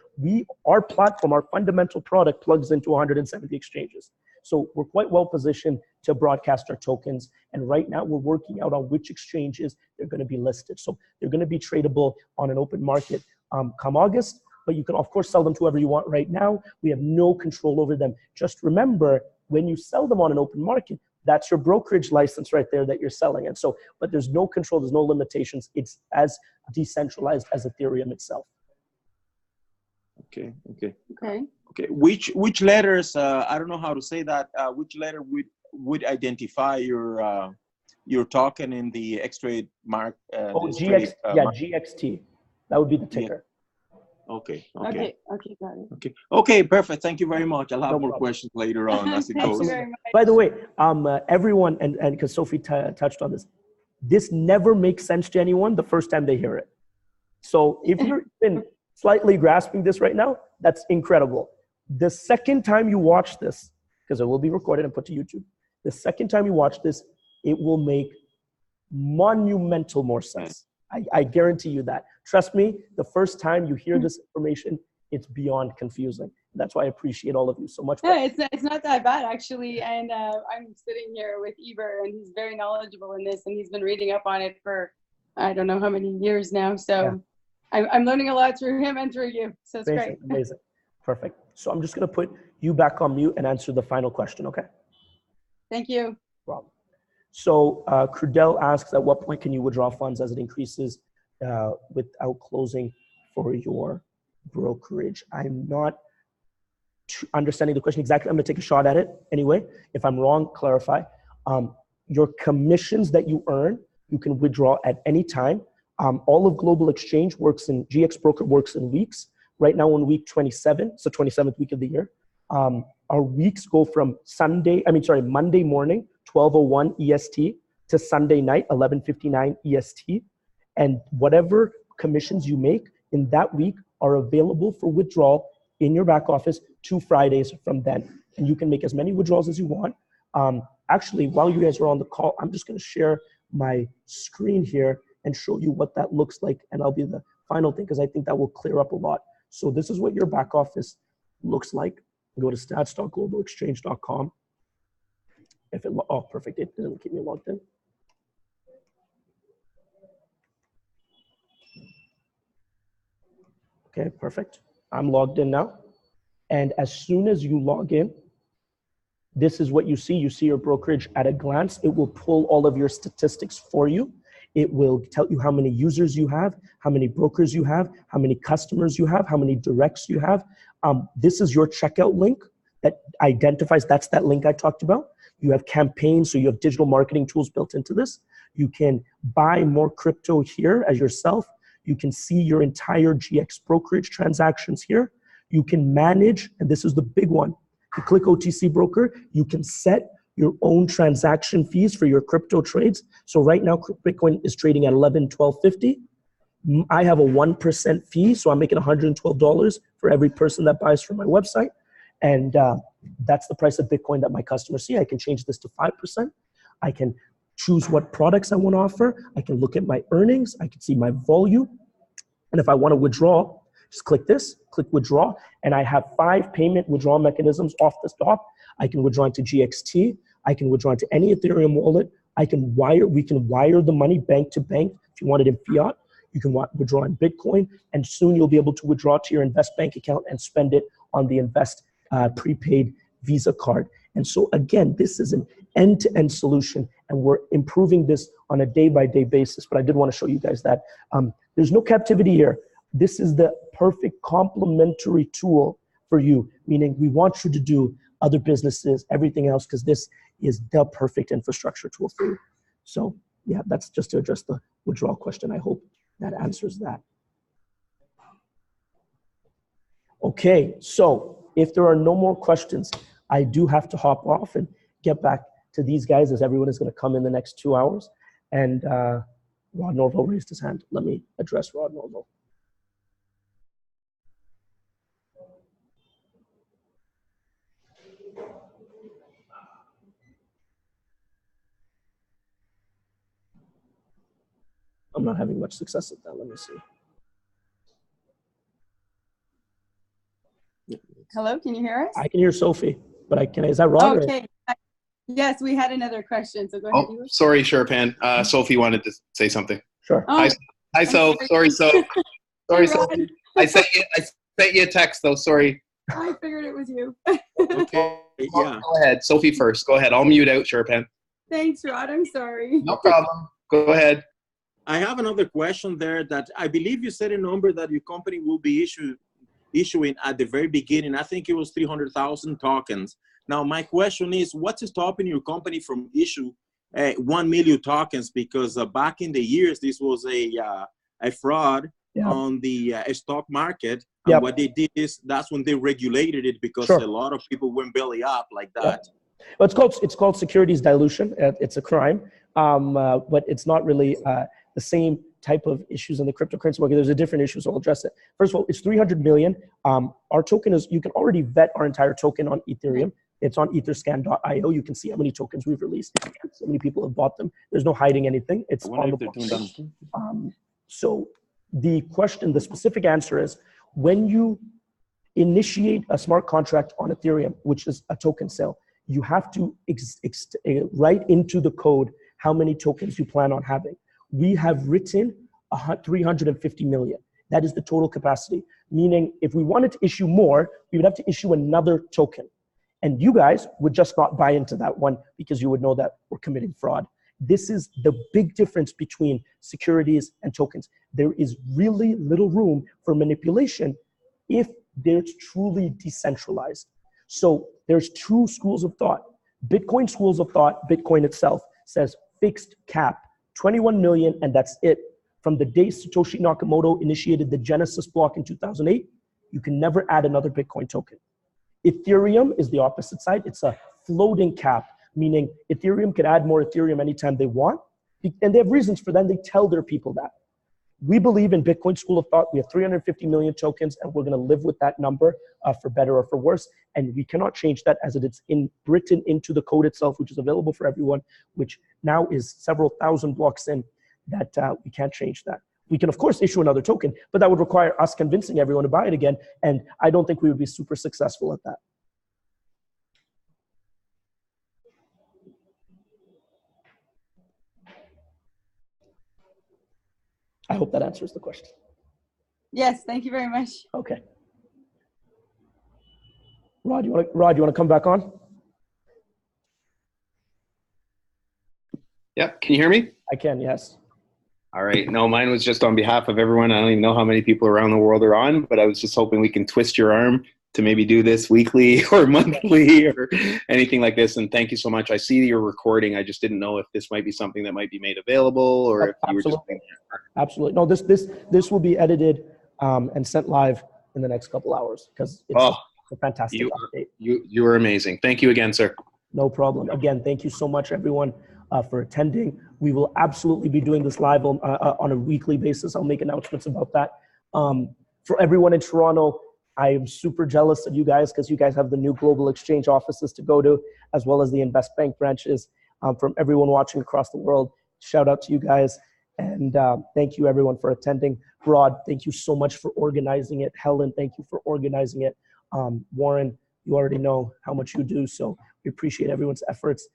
our platform, our fundamental product plugs into 170 exchanges. So we're quite well positioned to broadcast our tokens. And right now we're working out on which exchanges they're going to be listed. So they're going to be tradable on an open market come August, but you can of course sell them to whoever you want. Right now, we have no control over them. Just remember, when you sell them on an open market, that's your brokerage license right there that you're selling. And so, but there's no control, there's no limitations. It's as decentralized as Ethereum itself.
Okay. Which letters? I don't know how to say that. Which letter would identify your token in the X-Trade mark?
GXT. That would be the ticker.
Yeah. Okay,
got it.
Okay, perfect. Thank you very much. I'll have more questions later on as it goes.
Thank you very much.
By the way, everyone, and because Sophie touched on this never makes sense to anyone the first time they hear it. So if you're even slightly grasping this right now, that's incredible. The second time you watch this, because it will be recorded and put to YouTube, the second time you watch this, it will make monumental more sense. I guarantee you that. Trust me, the first time you hear this information, it's beyond confusing. That's why I appreciate all of you so much.
Yeah, it's not that bad actually. And I'm sitting here with Eber, and he's very knowledgeable in this, and he's been reading up on it for I don't know how many years now. So I'm learning a lot through him and through you. So it's great.
Amazing. Perfect. So I'm just going to put you back on mute and answer the final question, okay?
Thank you.
No problem. So Crudell asks, at what point can you withdraw funds as it increases without closing for your brokerage? I'm not understanding the question exactly. I'm going to take a shot at it anyway. If I'm wrong, clarify. Your commissions that you earn, you can withdraw at any time. All of Global Exchange GX Broker works in weeks. Right now on week 27, so 27th week of the year. Our weeks go from Monday morning, 12:01 EST, to Sunday night, 11:59 EST. And whatever commissions you make in that week are available for withdrawal in your back office 2 Fridays from then. And you can make as many withdrawals as you want. Actually, while you guys are on the call, I'm just going to share my screen here and show you what that looks like. And I'll be the final thing because I think that will clear up a lot. So this is what your back office looks like. Go to stats.globalexchange.com. Oh, perfect. It doesn't keep me logged in. Okay, perfect. I'm logged in now. And as soon as you log in, this is what you see. You see your brokerage at a glance. It will pull all of your statistics for you. It will tell you how many users you have, how many brokers you have, how many customers you have, how many directs you have. This is your checkout link that identifies, that's that link I talked about. You have campaigns, so you have digital marketing tools built into this. You can buy more crypto here as yourself. You can see your entire GX brokerage transactions here. You can manage, and this is the big one. You click OTC broker, you can set your own transaction fees for your crypto trades. So right now, Bitcoin is trading at 11, 12.50. I have a 1% fee, so I'm making $112 for every person that buys from my website. And that's the price of Bitcoin that my customers see. I can change this to 5%. I can choose what products I want to offer. I can look at my earnings. I can see my volume. And if I want to withdraw, just click this, click withdraw, and I have 5 payment withdrawal mechanisms off the top. I can withdraw into GXT. I can withdraw into any Ethereum wallet. We can wire the money bank to bank. If you want it in fiat, you can withdraw in Bitcoin, and soon you'll be able to withdraw to your Nvest bank account and spend it on the Nvest prepaid Visa card. And so again, this is an end-to-end solution, and we're improving this on a day-by-day basis. But I did want to show you guys that there's no captivity here. This is the perfect complementary tool for you, meaning we want you to do other businesses, everything else, because this is the perfect infrastructure tool for you. So yeah, that's just to address the withdrawal question. I hope that answers that. Okay, so if there are no more questions, I do have to hop off and get back to these guys, as everyone is going to come in the next 2 hours. And Rod Norville raised his hand. Let me address Rod Norville. I'm not having much success at that. Let me see.
Hello, can you hear us?
I can hear Sophie, but is that Rod?
Okay. Yes, we had another question, so go ahead.
Oh, sorry, Sherpan. Sophie wanted to say something.
Sure.
Oh, hi, Soph. Sorry, Soph. Sorry, Sophie. I sent you a text, though. Sorry.
I figured it was you.
Okay. Yeah. Go ahead. Sophie first. Go ahead. I'll mute out, Sherpan.
Thanks, Rod. I'm sorry.
No problem. Go ahead.
I have another question there that I believe you said a number that your company will be issuing at the very beginning. I think it was 300,000 tokens. Now, my question is, what's stopping your company from issue 1 million tokens? Because back in the years, this was a fraud on the stock market. And what they did is that's when they regulated it, because a lot of people went belly up like that.
Well, it's called securities dilution. It's a crime, but it's not really the same type of issues in the cryptocurrency market. There's a different issue, so I'll address it. First of all, it's 300 million. Our token is, you can already vet our entire token on Ethereum. It's on etherscan.io. You can see how many tokens we've released. So many people have bought them. There's no hiding anything. It's on the blockchain. So the specific answer is, when you initiate a smart contract on Ethereum, which is a token sale, you have to write into the code how many tokens you plan on having. We have written 350 million. That is the total capacity. Meaning, if we wanted to issue more, we would have to issue another token. And you guys would just not buy into that one, because you would know that we're committing fraud. This is the big difference between securities and tokens. There is really little room for manipulation if they're truly decentralized. So there's 2 schools of thought. Bitcoin schools of thought, Bitcoin itself says fixed cap, 21 million, and that's it. From the day Satoshi Nakamoto initiated the Genesis block in 2008, you can never add another Bitcoin token. Ethereum is the opposite side. It's a floating cap, meaning Ethereum can add more Ethereum anytime they want. And they have reasons for that. They tell their people that. we believe in Bitcoin school of thought. We have 350 million tokens, and we're going to live with that number for better or for worse. And we cannot change that as it's written into the code itself, which is available for everyone, which now is several thousand blocks in, that we can't change that. We can, of course, issue another token, but that would require us convincing everyone to buy it again. And I don't think we would be super successful at that. I hope that answers the question.
Yes, thank you very much.
Okay. Rod, you want to come back on?
Yep. Can you hear me?
I can, yes.
All right. No, mine was just on behalf of everyone. I don't even know how many people around the world are on, but I was just hoping we can twist your arm to maybe do this weekly or monthly or anything like this. And thank you so much. I see you're recording. I just didn't know if this might be something that might be made available, or if you were just thinking. Absolutely.
No, this will be edited and sent live in the next couple hours, because it's a fantastic update.
You are amazing. Thank you again, sir.
No problem. Again, thank you so much, everyone, for attending. We will absolutely be doing this live on a weekly basis. I'll make announcements about that. For everyone in Toronto, I am super jealous of you guys, because you guys have the new global exchange offices to go to, as well as the Nvest Bank branches. From everyone watching across the world, shout out to you guys. And thank you, everyone, for attending. Rod, thank you so much for organizing it. Helen, thank you for organizing it. Warren, you already know how much you do, so we appreciate everyone's efforts.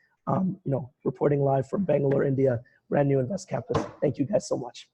Reporting live from Bangalore, India, brand new Nvest campus. Thank you guys so much.